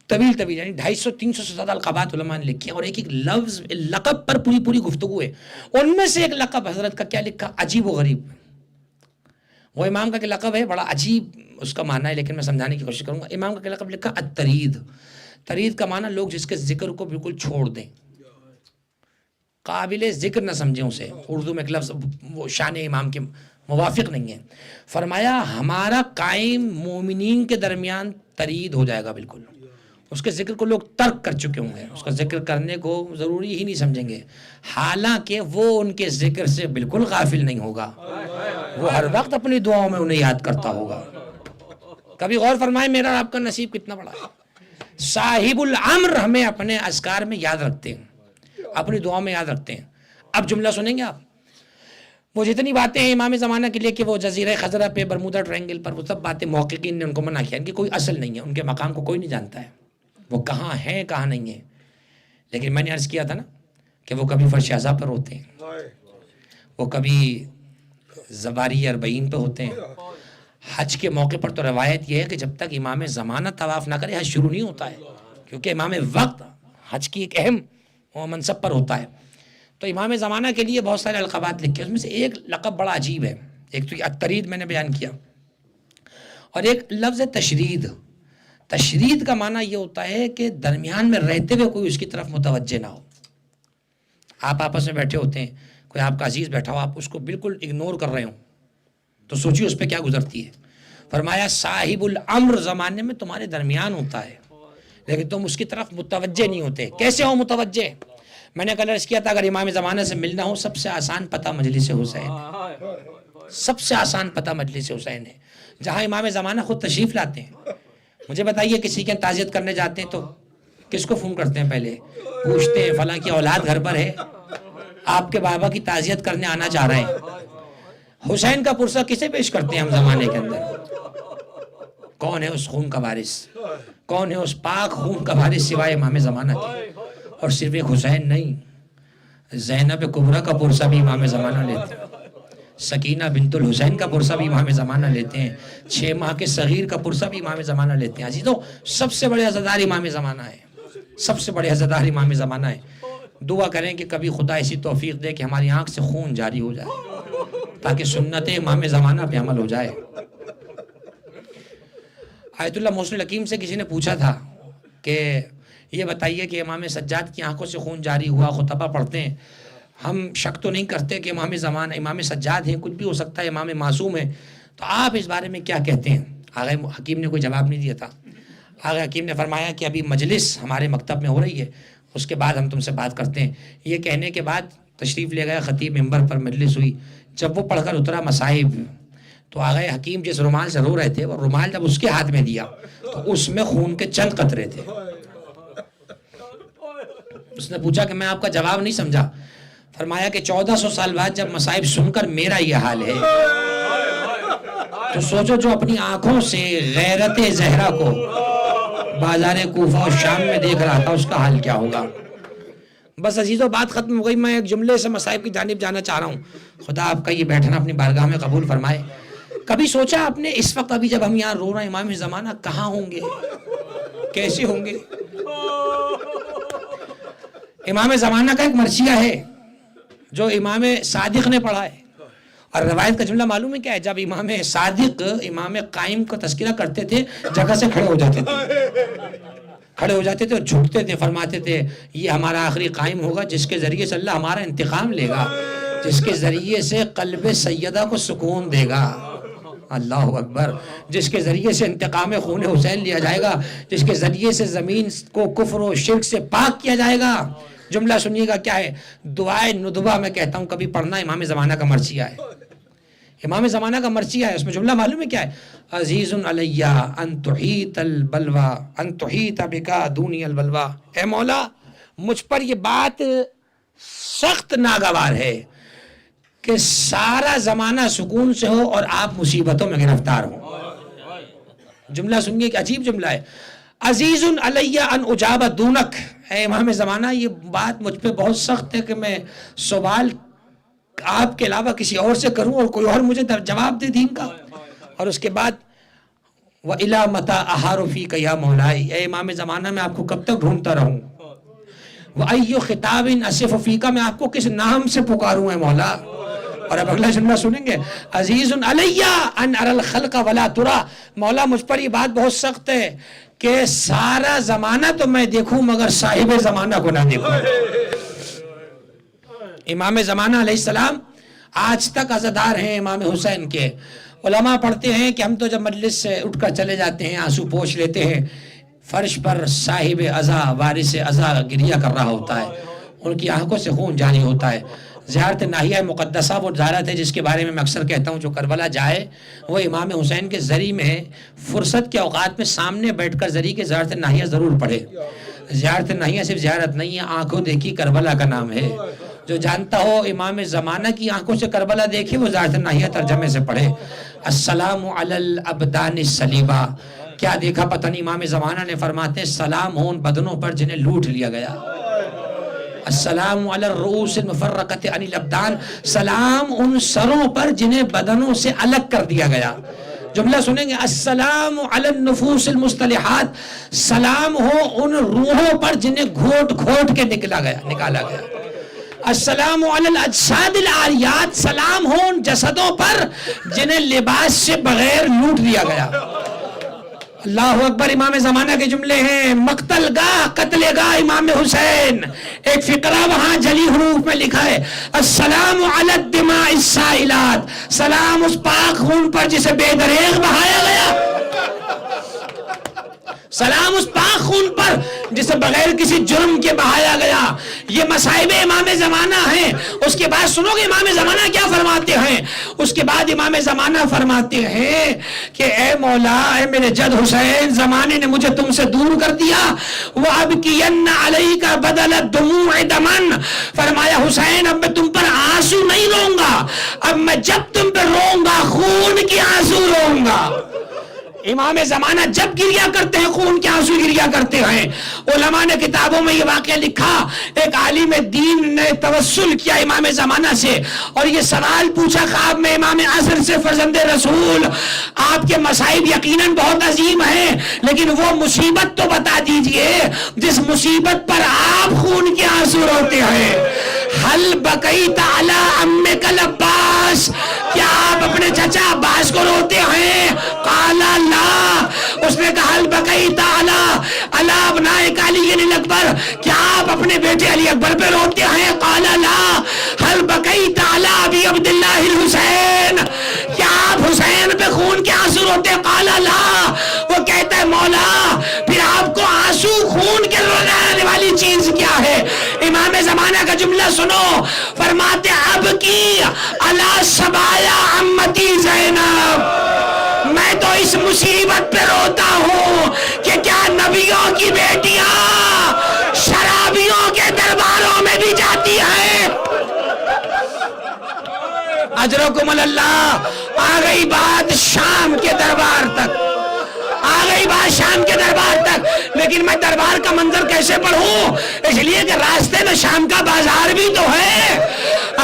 طویل یعنی 250-300 سے زیادہ القابات علماء نے لکھے ہیں، اور ایک ایک لفظ لقب پر پوری گفتگو ہے۔ ان میں سے ایک لقب حضرت کا کیا لکھا؟ عجیب و غریب۔ وہ امام کا لقب ہے، بڑا عجیب اس کا معنی ہے، لیکن میں سمجھانے کی کوشش کروں گا۔ امام کا لقب لکھا الترید۔ ترید کا معنی لوگ جس کے ذکر کو بالکل چھوڑ دیں، قابل ذکر نہ سمجھیں اسے۔ اردو میں ایک لفظ وہ شان امام کے موافق نہیں ہے۔ فرمایا ہمارا قائم مومنین کے درمیان ترید ہو جائے گا، بالکل اس کے ذکر کو لوگ ترک کر چکے ہوں گے، اس کا ذکر کرنے کو ضروری ہی نہیں سمجھیں گے، حالانکہ وہ ان کے ذکر سے بالکل غافل نہیں ہوگا، وہ ہر وقت اپنی دعاؤں میں انہیں یاد کرتا ہوگا۔ کبھی غور فرمائیں میرا اور آپ کا نصیب کتنا بڑا ہے۔ صاحب الامر ہمیں اپنے اذکار میں یاد رکھتے ہیں، اپنی دعاؤں میں یاد رکھتے ہیں۔ اب جملہ سنیں گے آپ، وہ جتنی باتیں ہیں امام زمانہ کے لیے کہ وہ جزیرہ خضرہ پہ، برمودا ٹرائنگل پر، وہ سب باتیں محققین نے ان کو منع کیا، ان کی کوئی اصل نہیں ہے، ان کے مقام کو کوئی نہیں جانتا ہے، وہ کہاں ہیں کہاں نہیں ہیں۔ لیکن میں نے عرض کیا تھا نا کہ وہ کبھی فرش اعضاء پر ہوتے ہیں، وہ کبھی زواری اربعین پہ ہوتے ہیں۔ حج کے موقع پر تو روایت یہ ہے کہ جب تک امام زمانہ طواف نہ کرے حج شروع نہیں ہوتا ہے، کیونکہ امام وقت حج کی ایک اہم منصب پر ہوتا ہے۔ تو امام زمانہ کے لیے بہت سارے القابات لکھے، اس میں سے ایک لقب بڑا عجیب ہے۔ ایک تو الترید میں نے بیان کیا، اور ایک لفظ ہے تشرید۔ تشرید کا معنی یہ ہوتا ہے کہ درمیان میں رہتے ہوئے کوئی اس کی طرف متوجہ نہ ہو۔ آپ آپس میں بیٹھے ہوتے ہیں، کوئی آپ کا عزیز بیٹھا ہو، آپ اس کو بالکل اگنور کر رہے ہوں، تو سوچیے اس پہ کیا گزرتی ہے۔ فرمایا صاحب الامر زمانے میں تمہارے درمیان ہوتا ہے، لیکن تم اس کی طرف متوجہ نہیں ہوتے۔ کیسے ہو متوجہ؟ میں نے کل عرض کیا تھا اگر امام زمانہ سے ملنا ہو، سب سے آسان پتہ مجلس حسین ہے، سب سے آسان پتہ مجلس حسین ہے، جہاں امام زمانہ خود تشریف لاتے ہیں۔ مجھے بتائیے کسی کے تعزیت کرنے جاتے ہیں تو کس کو فون کرتے ہیں؟ پہلے پوچھتے ہیں فلاں کی اولاد گھر پر ہے، آپ کے بابا کی تعزیت کرنے آنا چاہ رہے ہیں۔ حسین کا پرسہ کسے پیش کرتے ہیں ہم زمانے کے اندر؟ کون ہے اس خون کا وارث؟ کون ہے اس پاک خون کا وارث سوائے امام زمانہ کے؟ اور صرف ایک حسین نہیں، زینب کبریٰ کا پرسہ بھی امام زمانہ لیتے ہیں، سکینہ بنت الحسین کا پرسہ بھی امام زمانہ لیتے ہیں، 6 ماہ کے صغیر کا پرسہ بھی امام زمانہ لیتے ہیں۔ عزیزوں سب سے بڑے عزادار امام زمانہ ہے، سب سے بڑے عزادار امام زمانہ ہے۔ دعا کریں کہ کبھی خدا ایسی توفیق دے کہ ہماری آنکھ سے خون جاری ہو جائے، تاکہ سنت امام زمانہ پہ عمل ہو جائے۔ آیت اللہ محسن الحکیم سے کسی نے پوچھا تھا کہ یہ بتائیے کہ امام سجاد کی آنکھوں سے خون جاری ہوا، خطبہ پڑھتے ہیں، ہم شک تو نہیں کرتے کہ امام زمانہ امام سجاد ہیں، کچھ بھی ہو سکتا ہے، امام معصوم ہے، تو آپ اس بارے میں کیا کہتے ہیں؟ آغا حکیم نے کوئی جواب نہیں دیا تھا۔ آغا حکیم نے فرمایا کہ ابھی مجلس ہمارے مکتب میں ہو رہی ہے، اس کے بعد ہم تم سے بات کرتے ہیں۔ یہ کہنے کے بعد تشریف لے گیا خطیب، ممبر پر مجلس ہوئی، جب وہ پڑھ کر اترا مصائب، تو آغا حکیم جس رومال سے رو رہے تھے، وہ رومال جب اس کے ہاتھ میں دیا تو اس میں خون کے چند قطرے تھے۔ اس نے پوچھا کہ میں آپ کا جواب نہیں سمجھا۔ فرمایا کہ 1400 سال بعد جب مصائب سن کر میرا یہ حال ہے، تو سوچو جو اپنی آنکھوں سے غیرت زہرا کو بازار کوفہ اور شام میں دیکھ رہا تھا، اس کا حال کیا ہوگا۔ بس عزیزو بات ختم ہو گئی، میں ایک جملے سے مصائب کی جانب جانا چاہ رہا ہوں۔ خدا آپ کا یہ بیٹھنا اپنی بارگاہ میں قبول فرمائے۔ کبھی سوچا آپ نے اس وقت ابھی جب ہم یہاں رو رہے ہیں، امام زمانہ کہاں ہوں گے، کیسے ہوں گے؟ امام زمانہ کا ایک مرثیہ ہے جو امام صادق نے پڑھا ہے، اور روایت کا جملہ معلوم ہے کیا ہے؟ جب امام صادق امام قائم کو تذکرہ کرتے تھے، جگہ سے کھڑے ہو جاتے تھے اور جھکتے تھے، فرماتے تھے یہ ہمارا آخری قائم ہوگا جس کے ذریعے سے اللہ ہمارا انتقام لے گا، جس کے ذریعے سے قلب سیدہ کو سکون دے گا، اللہ اکبر، جس کے ذریعے سے انتقام خون حسین لیا جائے گا، جس کے ذریعے سے زمین کو کفر و شرک سے پاک کیا جائے گا۔ جملہ سنیے گا کیا ہے، دعائے ندبہ میں کہتا ہوں کبھی پڑھنا، امام زمانہ کا مرثیہ ہے، امام زمانہ کا مرثیہ ہے۔ اس میں جملہ معلوم ہے کیا ہے؟ عزیز علیہ ان تحیط البلوہ ان تحیط بکا دونی البلوہ، اے مولا مجھ پر یہ بات سخت ناگوار ہے کہ سارا زمانہ سکون سے ہو اور آپ مصیبتوں میں گرفتار ہوں۔ جملہ سنیے کہ عجیب جملہ ہے، عزیز علیہ ان اجاب دونک، اے امام زمانہ یہ بات مجھ پہ بہت سخت ہے کہ میں سوال آپ کے علاوہ کسی اور سے کروں اور کوئی اور مجھے جواب دے دین کا. اور اس کے بعد وَإِلَى مَتَى أَحَارُ فِيكَ يَا مَوْلَائِ، اے امام زمانہ میں آپ کو کب تک ڈھونڈتا رہوں. وَأَيُّ خِطَابٍ أَصِفُ فِيكَ، میں آپ کو کس نام سے پکاروں اے مولا. اور اب اگلا جملہ سنیں گے، عزیز علیہ ان ارى الخلق ولا ترى، مولا مجھ پر یہ بات بہت سخت ہے کہ سارا زمانہ تو میں دیکھوں مگر صاحب زمانہ کو نہ دیکھوں. امام زمانہ علیہ السلام آج تک عزادار ہیں امام حسین کے. علماء پڑھتے ہیں کہ ہم تو جب مجلس سے اٹھ کر چلے جاتے ہیں آنسو پوچھ لیتے ہیں، فرش پر صاحب عزا وارث عزا گریہ کر رہا ہوتا ہے، ان کی آنکھوں سے خون جاری ہوتا ہے. زیارت ناحیہ مقدسہ وہ زیارت ہے جس کے بارے میں میں اکثر کہتا ہوں جو کربلا جائے وہ امام حسین کے زری میں فرصت کے اوقات میں سامنے بیٹھ کر زری کے زیارت ناحیہ ضرور پڑھے. زیارت ناحیہ صرف زیارت نہیں ہے، آنکھوں دیکھی کربلا کا نام ہے. جو جانتا ہو امام زمانہ کی آنکھوں سے کربلا دیکھے وہ زیارت ناحیہ ترجمے سے پڑھے. السلام علی الابدان الصلیبہ، کیا دیکھا پتہ نہیں. امام زمانہ نے فرماتے ہیں سلام ہو ان بدنوں پر جنہیں لوٹ لیا گیا. السلام علی الرؤوس المفرقۃ عن الابدان، سلام ان سروں پر جنہیں بدنوں سے الگ کر دیا گیا. جملہ سنیں گے، السلام علی النفوس المصطلحات، سلام ہو ان روحوں پر جنہیں گھوٹ گھوٹ کے نکالا گیا. السلام علی الاجساد العاریات، سلام ہو ان جسدوں پر جنہیں لباس سے بغیر لوٹ لیا گیا. اللہ اکبر. امام زمانہ کے جملے ہیں، مقتل گاہ قتل گاہ امام حسین. ایک فقرہ وہاں جلی حروف میں لکھا ہے، السلام علی الدماء السائلات، سلام اس پاک خون پر جسے بے دریغ بہایا گیا. سلام اس پاک خون پر جسے بغیر کسی جرم کے بہایا گیا. یہ مصائب امام زمانہ ہیں. اس کے بعد سنو گے امام زمانہ کیا فرماتے ہیں. اس کے بعد امام زمانہ فرماتے ہیں کہ اے مولا، اے میرے جد حسین، زمانے نے مجھے تم سے دور کر دیا. وَأَبْكِيَنَّ عَلَيْكَ بَدَلَ الدُّمُوعِ دَمًا، فرمایا حسین اب میں تم پر آنسو نہیں روں گا، اب میں جب تم پر روں گا خون کی آنسو روں گا. امام زمانہ جب گریہ کرتے ہیں خون کے آنسو گریہ کرتے ہیں. علماء نے کتابوں میں یہ واقعہ لکھا، ایک عالم دین نے توسل کیا امام زمانہ سے اور یہ سوال پوچھا خواب میں امام عصر سے، فرزند رسول آپ کے مصائب یقیناً بہت عظیم ہیں لیکن وہ مصیبت تو بتا دیجئے جس مصیبت پر آپ خون کے آنسو روتے ہیں. حل بقیت علی امک العباس، کیا آپ اپنے چچا عباس کو روتے ہیں؟ قال لا، اس نے کہا حل بقیت علی ابنائک علی الاکبر، کیا آپ اپنے بیٹے علی اکبر پہ روتے ہیں؟ قال لا. حل بقیت علی ابی عبداللہ الحسین، کیا آپ حسین پہ خون کے آنسو روتے ہیں؟ قال لا. وہ کہتا ہے مولا پھر آپ کو آنسو خون کے رونے والی چیز کیا ہے؟ امام زمانہ کا جملہ سنو، فرماتے اب کی علی سبایا عمتی زینب، میں تو اس مصیبت پہ روتا ہوں کہ کیا نبیوں کی بیٹیاں شرابیوں کے درباروں میں بھی جاتی ہیں. اجرکم اللہ. آ گئی بات شام کے دربار تک، آ گئی بات شام کے دربار تک. لیکن میں دربار کا منظر کیسے پڑھوں؟ اس لیے کہ راستے میں شام کا بازار بھی تو ہے.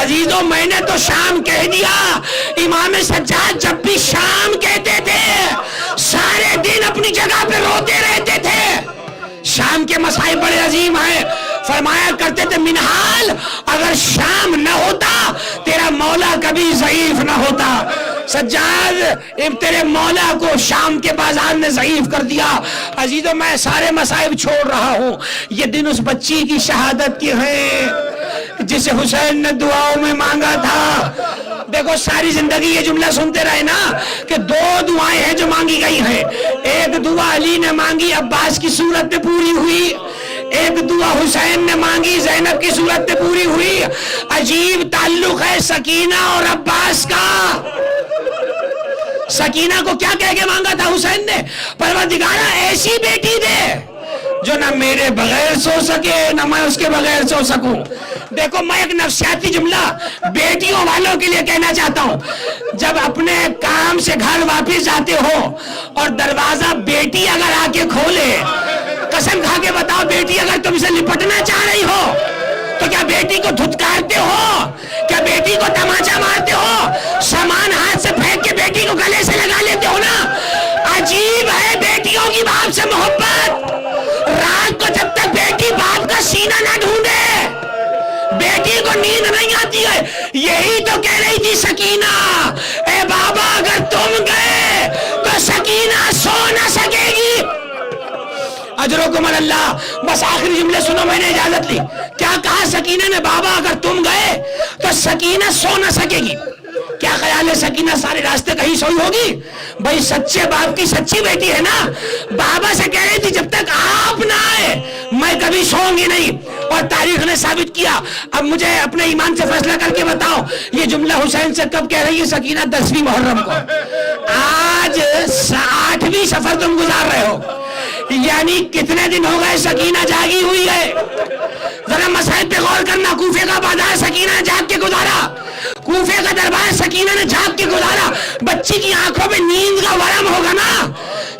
عزیزوں میں نے تو شام کہہ دیا. امام سجاد جب بھی شام کہتے تھے سارے دن اپنی جگہ پہ روتے رہتے تھے. شام کے مسائل بڑے عظیم ہیں. فرمایا کرتے تھے منحال، اگر شام نہ ہوتا تیرا مولا کبھی ضعیف نہ ہوتا. سجاد تیرے مولا کو شام کے بازار نے ضعیف کر دیا. عزیزوں میں سارے مصائب چھوڑ رہا ہوں. یہ دن اس بچی کی شہادت کی ہے جسے حسین نے دعاؤں میں مانگا تھا. دیکھو ساری زندگی یہ جملہ سنتے رہے نا کہ دو دعائیں ہیں جو مانگی گئی ہیں. ایک دعا علی نے مانگی عباس کی صورت میں پوری ہوئی، ایک دعا حسین نے مانگی زینب کی صورت میں پوری ہوئی. عجیب تعلق ہے سکینہ اور عباس کا. سکینہ کو کیا کہہ کے مانگا تھا حسین نے؟ پروردگارا ایسی بیٹی دے جو نہ میرے بغیر سو سکے نہ میں اس کے بغیر سو سکوں. دیکھو میں ایک نفسیاتی جملہ بیٹیوں والوں کے لیے کہنا چاہتا ہوں. جب اپنے کام سے گھر واپس جاتے ہو اور دروازہ بیٹی اگر آ کے کھولے، قسم کھا کے بتاؤ بیٹی اگر تم سے لپٹنا چاہ رہی ہو تو کیا بیٹی کو دھتکارتے ہو؟ کیا بیٹی کو تماچا مارتے ہو؟ سامان ہاتھ سے پھینک کے بیٹی کو گلے سے لگا لیتے ہو نا. عجیب ہے بیٹیوں کی باپ سے محبت. رات کو جب تک بیٹی باپ کا سینہ نہ ڈھونڈے بیٹی کو نیند نہیں آتی ہے. یہی تو کہہ رہی تھی سکینہ، اے بابا اگر تم گئے تو سکینہ سو نہ سکے گی. اجرکم اللہ. بس آخری جملے سنو، میں نے اجازت لی. کیا کہا سکینہ نے؟ بابا اگر تم گئے تو سکینہ سو نہ سکے گی. کیا خیال ہے سکینہ سارے راستے کہیں سوئی ہوگی؟ بھائی سچے باپ کی سچی بیٹی ہے نا. بابا سے کہہ رہی تھی جب تک آپ نہ آئے میں کبھی سوؤں گی نہیں. اور تاریخ نے ثابت کیا. اب مجھے اپنے ایمان سے فیصلہ کر کے بتاؤ، یہ جملہ حسین سے کب کہہ رہی ہے سکینہ؟ 10ویں محرم کو. آج 8ویں سفر تم گزار رہے ہو، یعنی کتنے دن ہو گئے سکینہ جاگی ہوئی ہے؟ ذرا مسائل پہ غور کرنا. کوفے کا بازار سکینہ نے جاگ کے گزارا، کوفے کا دربار سکینہ نے جاگ کے گزارا. بچی کی آنکھوں میں نیند کا ورم ہوگا نا.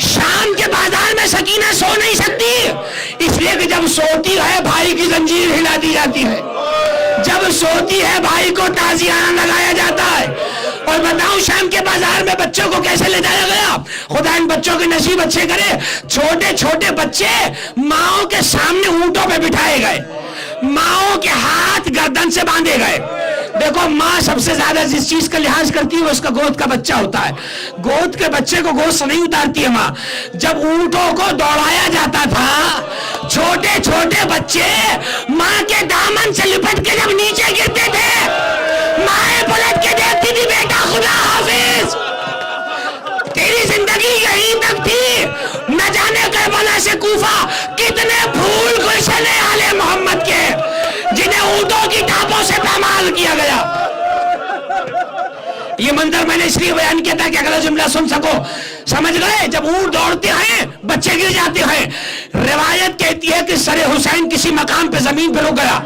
شام کے بازار میں سکینہ سو نہیں سکتی، اس لیے کہ جب سوتی ہے بھائی کی زنجیر ہلا دی جاتی ہے، جب سوتی ہے بھائی کو تازیانہ لگایا جاتا ہے. اور بتاؤں شام کے بازار میں بچوں کو کیسے لے جایا گیا؟ خدا ان بچوں کے نصیب اچھے کرے. چھوٹے چھوٹے بچے ماؤں کے سامنے اونٹوں پہ بٹھائے گئے، ماؤں کے ہاتھ گردن سے باندھے گئے. دیکھو ماں سب سے زیادہ جس چیز کا لحاظ کرتی ہے وہ اس کا گود کا بچہ ہوتا ہے. گود کے بچے کو گود سے نہیں اتارتی ہے ماں. جب اونٹوں کو دوڑایا جاتا تھا چھوٹے چھوٹے بچے ماں کے دامن سے لپٹ کے جب نیچے گرتے تھے ماں پلٹ کے دیکھتی تھی بیٹا خدا حافظ، تیری زندگی یہیں تک تھی. نہ جانے کربلا سے کوفہ کتنے پھول گلشن آل محمد کے جنہیں اونٹوں کی ٹاپوں سے پامال کیا گیا. یہ منظر میں نے اس لیے بیان کیا تھا کہ اگلا جملہ سن سکو. سمجھ گئے؟ جب اونٹ دوڑتے ہیں بچے گر جاتے ہیں. روایت کہتی ہے کہ سر حسین کسی مقام پہ زمین پہ رک گیا،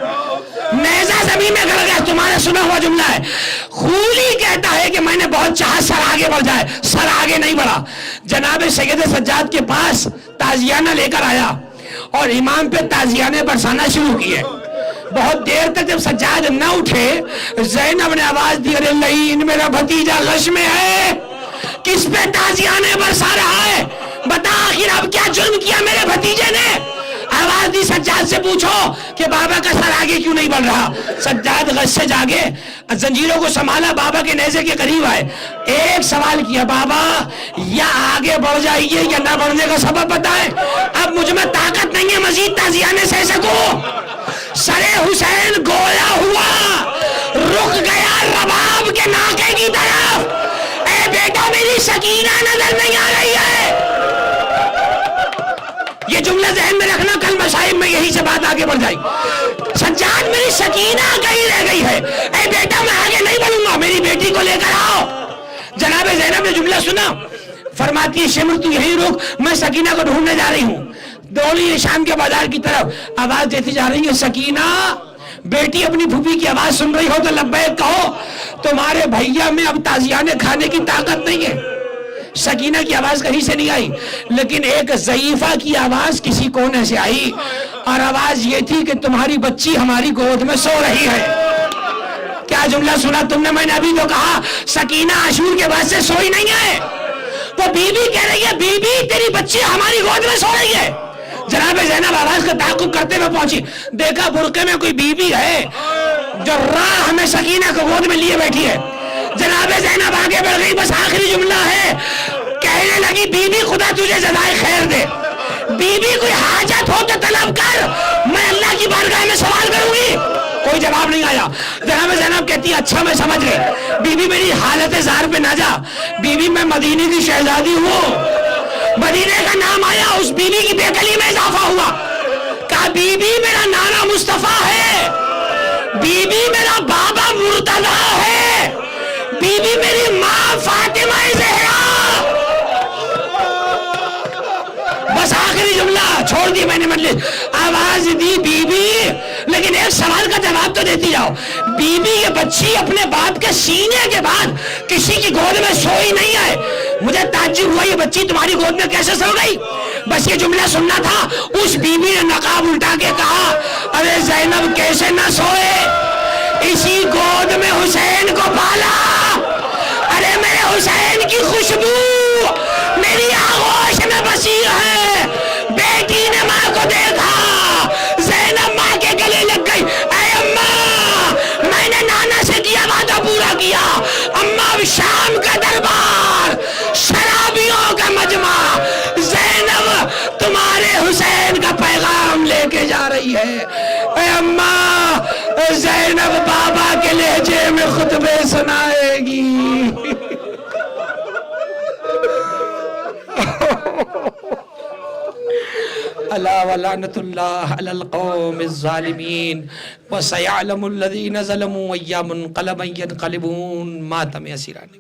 نیزہ زمین میں گڑ گیا. تمہارا سنا ہوا جملہ ہے. خولی کہتا ہے کہ میں نے بہت چاہا سر آگے بڑھ جائے، سر آگے نہیں بڑھا. جناب سید سجاد کے پاس تازیانہ لے کر آیا اور امام پہ تازیانے برسانا شروع کیے. بہت دیر تک جب سجاد نہ اٹھے زینب نے آواز دی ارے نہیں میرا بھتیجا غش میں ہے، کس پہ تازیانے برسا رہا ہے؟ بتا آخر اب کیا جرم کیا میرے بھتیجے نے؟ آواز دی سجاد سے پوچھو کہ بابا کا سر آگے کیوں نہیں بڑھ رہا. سجاد غش سے جاگے، زنجیروں کو سنبھالا، بابا کے نیزے کے قریب آئے، ایک سوال کیا بابا یا آگے بڑھ جائیے یا نہ بڑھنے کا سبب بتائیں، اب مجھ میں طاقت نہیں ہے مزید تازیانے سہ سکوں. سر حسین گویا ہوا، رک گیا رباب کے ناکے کی طرف. اے بیٹا میری سکینہ نظر نہیں آ رہی ہے. یہ جملہ ذہن میں رکھنا، کل مصائب میں یہی سے بات آگے بڑھ جائے. سجاد میری سکینہ کہیں رہ گئی ہے، اے بیٹا میں آگے نہیں بڑھوں گا، میری بیٹی کو لے کر آؤ. جناب زینب نے جملہ سنا، فرماتی ہے شمر تو یہی رک، میں سکینہ کو ڈھونڈنے جا رہی ہوں. دوڑی شام کے بازار کی طرف، آواز دیتی جا رہی ہے سکینہ. بیٹی اپنی پھوپھی کی آواز سن رہی ہو تو لبیک کہو، تمہارے بھیا میں اب تازیانے کھانے کی طاقت نہیں ہے. سکینہ کی آواز کہیں سے نہیں آئی، لیکن ایک ضعیفہ کی آواز کسی کونے سے آئی، اور آواز یہ تھی کہ تمہاری بچی ہماری گود میں سو رہی ہے. کیا جملہ سنا تم نے؟ میں نے ابھی تو کہا سکینہ عاشور کے بعد سے سوئی نہیں ہے. وہ بی بی کہہ رہی ہے بی بی تیری بچی ہماری گود میں سو رہی ہے. جناب زینب آواز کا تعاقب کرتے ہوئے پہنچی، دیکھا برقعے میں کوئی بی بی ہے جو راہ ہمیں سکینہ کو گود میں لیے بیٹھی ہے. جناب زینب آگے بڑھ گئی، بس آخری جملہ ہے، کہنے لگی بی بی خدا تجھے جزائے خیر دے، بی بی کوئی حاجت ہو تو طلب کر، میں اللہ کی بارگاہ میں سوال کروں گی. کوئی جواب نہیں آیا. جناب زینب کہتی ہے اچھا میں سمجھ گئی، بی بی میری حالت زار پہ نہ جا، بی بی میں مدینے کی شہزادی ہوں. مدینے کا نام آیا، اس بی بی کی بے کلی میں اضافہ ہوا. کہا بی بی میرا نانا مصطفیٰ ہے، بی بی میرا بابا مرتضیٰ ہے، بی بی میری ماں فاطمہ زہرا. بس آخری جملہ چھوڑ دی میں نے مجلس. آواز دی بی بی، لیکن ایک سوال کا جواب تو دیتی جاؤ. بی بی یہ بچی اپنے باپ کے سینے کے بعد کسی کی گود میں سوئی نہیں ہے. مجھے تعجب ہوا یہ بچی تمہاری گود میں کیسے سو گئی؟ بس یہ جملہ سننا تھا. اس بیوی نے نقاب الٹا کے کہا ارے زینب کیسے نہ سوئے, اسی گود میں حسین کو پالا. ارے میرے حسین کی خوشبو میری آغوش میں بسی ہے. بیٹی نے ماں کو دیکھا, زینب ماں کے گلے لگ گئی. اے اماں, میں نے نانا سے کیا وعدہ پورا کیا. اماں اب شام کا دربار, شرابیوں کا مجمع, زینب تمہارے حسین کا پیغام لے کے جا رہی ہے. اے اماں, زینب بابا کے لہجے میں خطبے سنائے گی. الا ولعنت اللہ علی القوم الظالمین وسيعلم الذین ظلموا ايا منقلب ينقلبون. ماتم اسیران.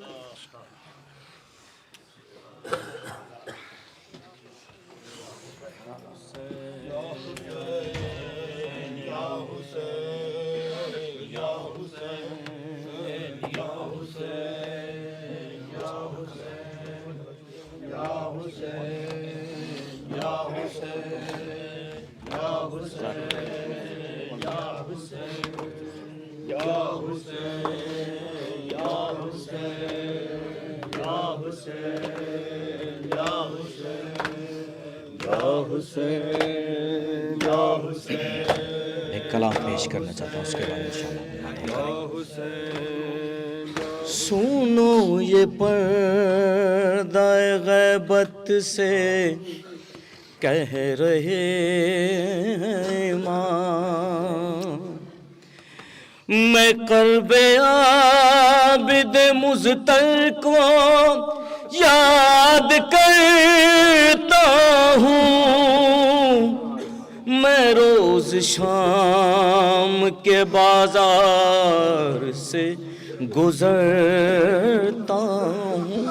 ایک کلام پیش کرنا چاہتا ہوں, اس کے بعد انشاءاللہ. سنو یہ پردہ غیبت سے کہہ رہے ہیں ماں, میں قرب عابد مزتر کو یاد کرتا ہوں. میں روز شام کے بازار سے گزرتا ہوں.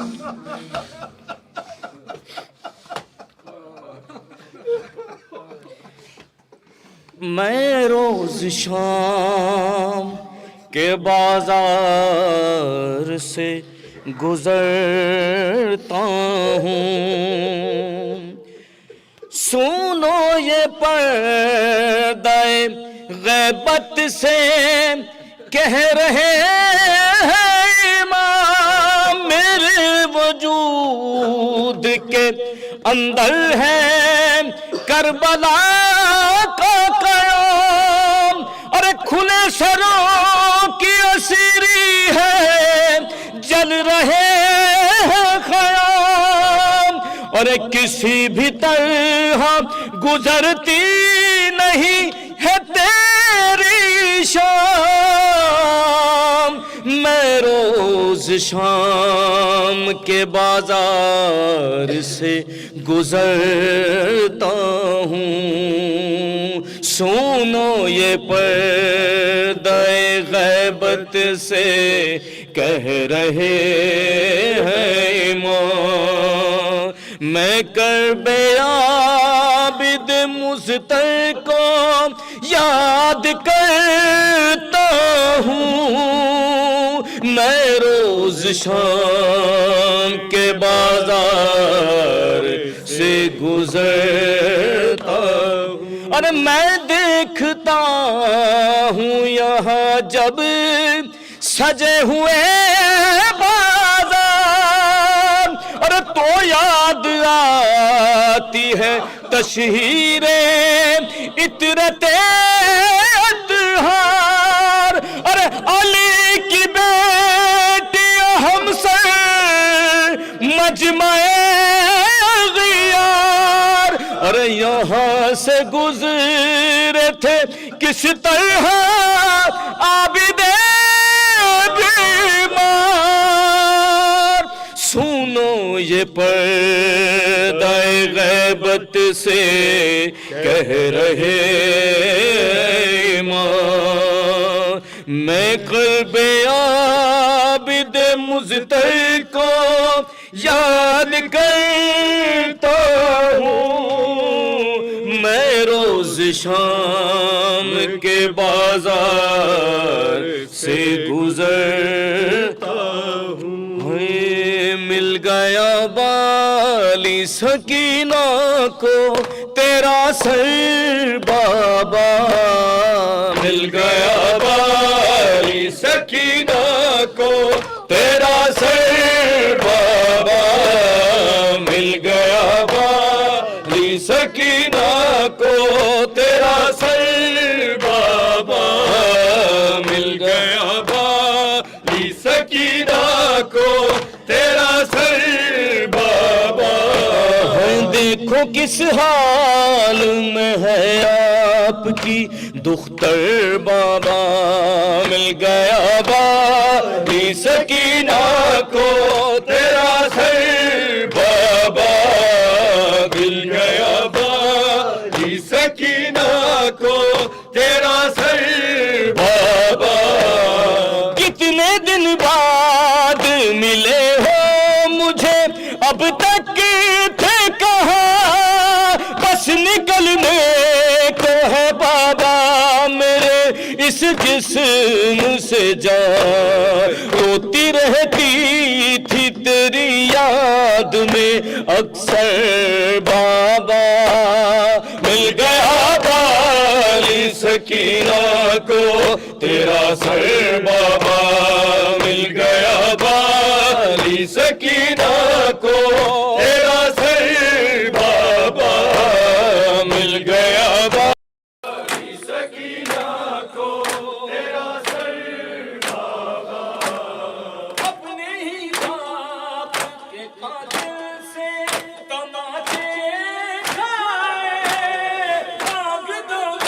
میں روز شام کے بازار سے گزرتا ہوں. سنو یہ پردہ غیبت سے کہہ رہے ہیں امام, میرے وجود کے اندر ہے کربلا کا قیام. اور کھلے سروں کی اسیری ہے, جل رہے ہیں خیام. اور کسی بھی طرح گزرتی نہیں ہے تیری شام. میں روز شام کے بازار سے گزرتا ہوں. سنو یہ پردہ غیبت سے کہہ رہے ہیں ماں, میں کرب عابد مزتر کو یاد کرتا ہوں. میں روز شام کے بازار سے گزرتا ہوں. اور میں دیکھتا ہوں یہاں جب سجے ہوئے بازار, اور تو یاد آتی ہے تشہیر عطرت اطہار. اور علی کی بیٹی ہم سر مجمع غیار. اور یہاں سے گزرے تھے کس طرح عابد بیمار. سنو یہ پردہ غیبت سے کہہ رہے ماں, میں قلب عابد مزتر کو یاد کرتا ہوں. میں روز شام کے بازار سے گزرتا ہوں. مل گیا بالی سکینہ کو تیرا سر بابا مل گیا بالی سکینہ کو تیرا سر بابا مل گیا بالی سکینہ کو تیرا سر بابا مل گیا بالی سکینہ کو تیرا سر بابا دیکھو کس حال میں ہے آپ کی دختر بابا مل گیا بالی سکینہ کو تیرا سر بابا مل گیا بالی سکینہ کو تیرا سر بابا کتنے دن بعد ملے ہو مجھے اب تک تھے کہاں بس نکلنے کو ہے بابا میرے اس جسم سے جان روتی رہتی تھی تیری یاد میں اکثر بابا مل گیا بالی سکینہ کو تیرا سر بابا مل گیا بالی سکینہ کو تیرا سر بابا مل گیا بالی سکینہ کو تیرا سر بابا اپنے ہی باپ کے قاتل سے تماچے کھائے آگ دم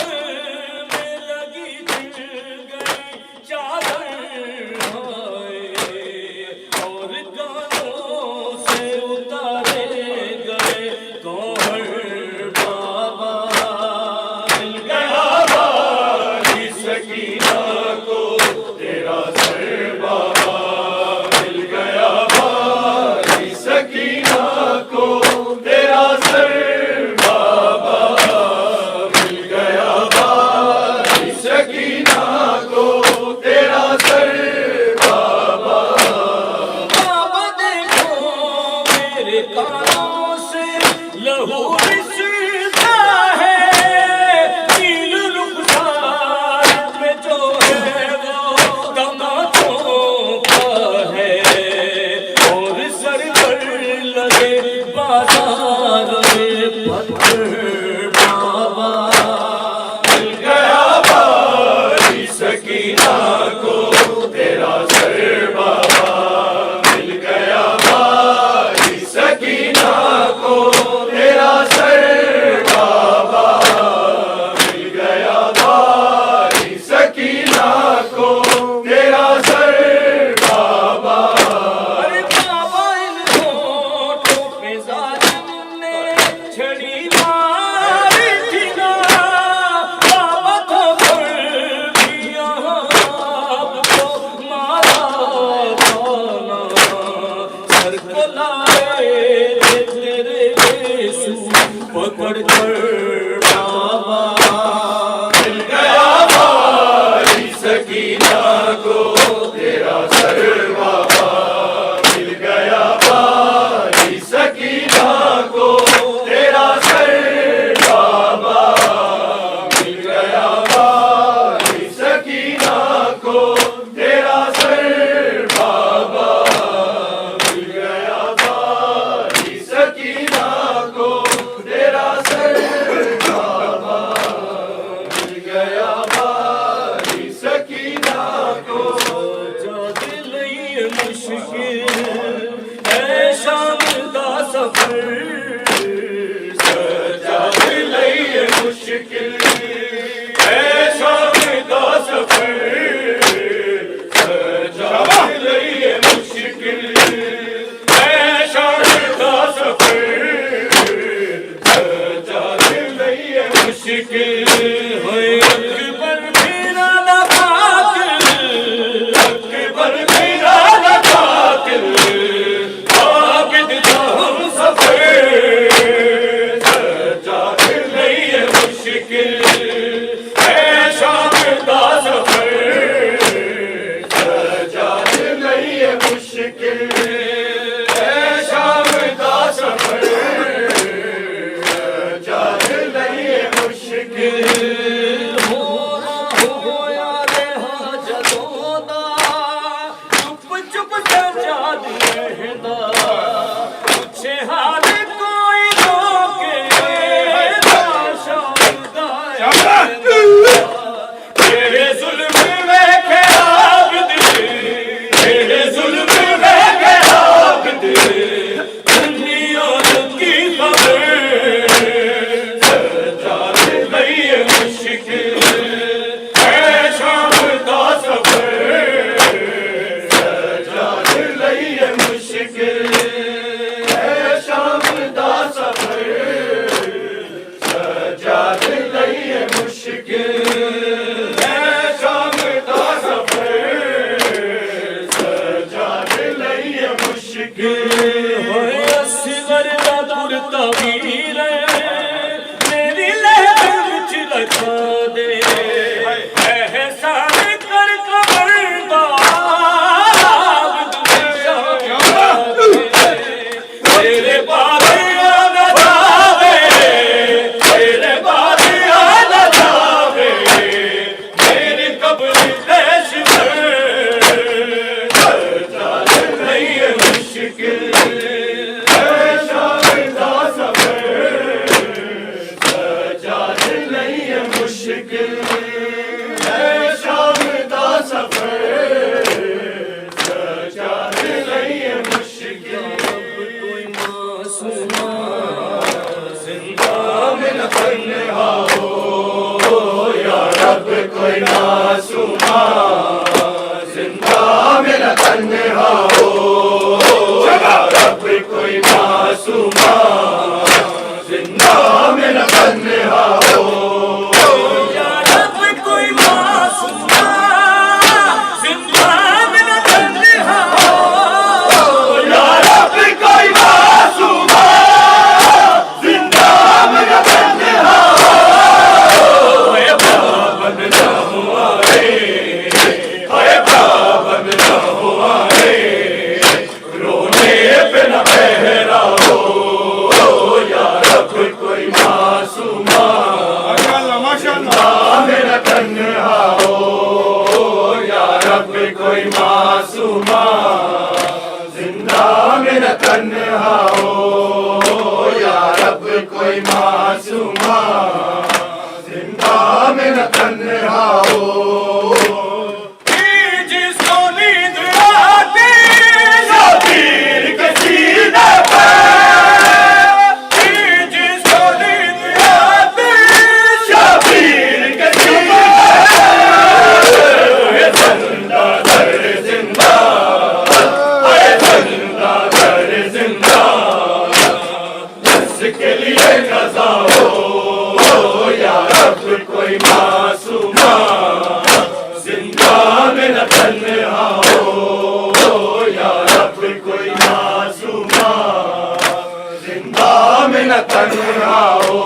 میں لگی جل گئی چادر اور گانوں سے اتارے گئے گوہر بابا مل گیا بالی سکینہ کو تیرا سر بابا مل گیا بالی سکینہ کو تیرا سر بابا مل گیا بالی سکینہ کو تیرا سر بابا دیکھو میرے کانوں سے لہو رستا ہے نیل رخسار میں جو ہے وہ تماچوں کا ہے اور سر پر لگے بازار میں پتھر بابا مل گیا بالی سکینہ کو تیرا سر بابا مل گیا بالی سکینہ کو تیرا سر بابا مل گیا بالی سکینہ کو تیرا سر بابا ارے بابا ان ہونٹوں پہ ظالم نے چھڑی ماری تھی نا بابا تو پھر بھی یہاں آپ کو مارا تھا نا سر کو لائے تھے تیرے یسوع پکڑ کر بابا مل گیا بالی سکینہ کو تیرا سر بابا مل گیا بالی سکینہ کو تیرا سر بابا مل گیا بالی سکینہ کو تیرا سر بابا مل گیا بالی سکینہ کو تیرا سر بابا مل گیا بالی سکینہ کو جا دل یہ مشکل اے شام دا سفر سجا دل یہ مشکل اے شام دا سفر سجا دل یہ مشکل اے شام دا سفر سجا دل یہ مشکل ہے اکبر میرا قاتل اکبر میرا قاتل عابد تھا ہم سفر سجا دل یہ مشکل اے شام دا سفر سجا دل یہ مشکل اے شام دا سفر لئیے مشکل ہے شام دا سفر سجاد لئیے مشکل ہوئے اصغر دا پرتویر میری لہر وچ رکھا دے احسان کر خبردار تیرے بعد آنا جاوے تیرے بعد آنا جاوے میری قبر دیش پر سجاد لئیے مشکل ہے شام دا سفر سجاد لئیے مشکل ہے شام دا سفر سجاد لئیے مشکل کوئی معصوم زندہ میں نہ تنہا ہو یا رب کوئی معصوم زندہ میں نہ تنہا ہو یا رب کوئی معصوم زندہ میں نہ تنہا ہو یا رب کوئی معصوم زندہ میں نہ تنہا ہو یا رب کوئی معصوم زندہ میں نہ تنہا ہو اے پابند نہ ہوا ہے اے پابند نہ ہوا ہے رونے پہ نہ بہرا ہو یا رب کوئی معصوم زندہ میں نہ تنہا ہو یا رب کوئی معصوم زندہ میں نہ تنہا ہو یا رب کوئی معصوم زندہ میں نہ تنہا ہو جس کو نیند آتی شبیر کے سینے پہ جس کو نیند آتی شبیر کے سینے پہ زندہ در زندہ اے زندہ در زندہ جس کے لیے قضا ہو یا رب کوئی معصوم زندہ میں نہ تنہا ہو یا رب کوئی معصوم زندہ میں نہ تنہا ہو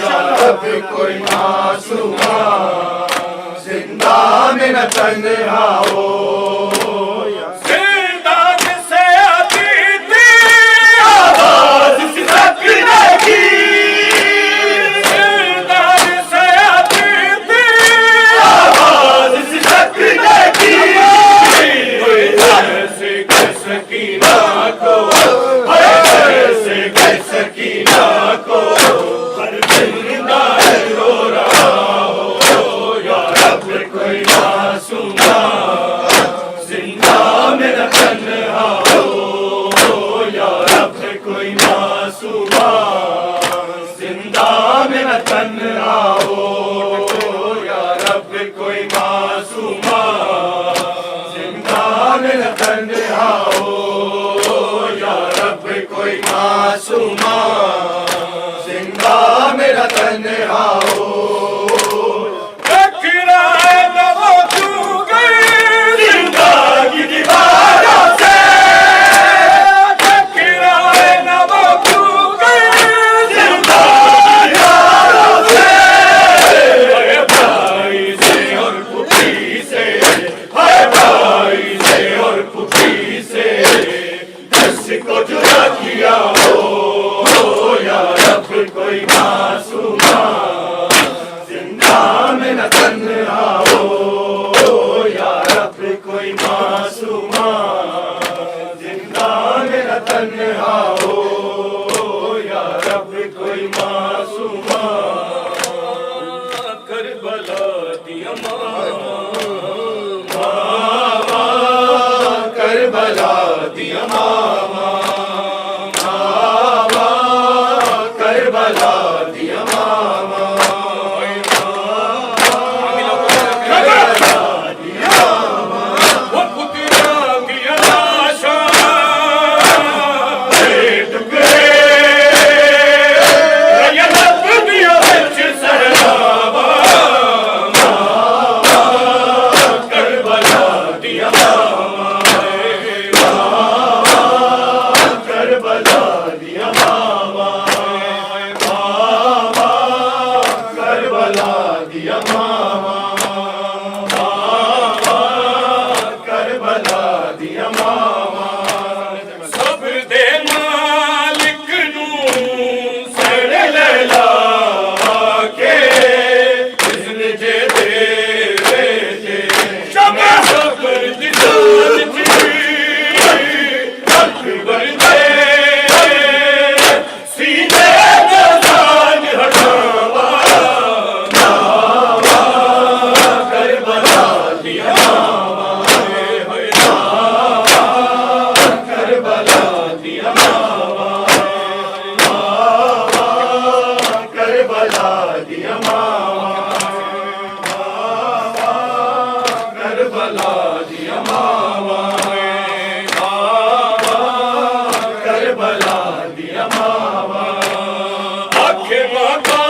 یا رب کوئی معصوم زندہ میں نہ تنہا ہو زندہ جسے آتی تھی آواز سکھنے کی زندہ جسے آتی تھی آواز سکھنے کی ایسے کہ سکینہ کو ایسے کہ سکینہ کو ہر زندہ رو رہا ہو یا رب کوئی معصوم زندہ میں نہ تنہا ہو یا رب کوئی معصوم زندہ میں نہ تنہا ہو یا رب کوئی معصوم زندہ میں نہ تنہا ہو یا رب کوئی معصوم زندہ میں نہ تنہا ہو زندگی دیواروں سے ٹکرائے نہ وہ کیوں گئی زندگی دیواروں سے اے بھائی سے اور پھوپھی سے اے بھائی سے اور پھوپھی سے جس کو جدا کیا ہو یا رب کوئی معصوم زندہ میں نہ تنہا ہو یا رب کوئی معصوم زندہ میں نہ تنہا ہو یا رب کوئی معصوم کربلا دی اماں کربلا دی اماں کربلا دی کربلا دیا ماوا کربلا دیا ماوا کربلا دیا ماوا آنکھ ماں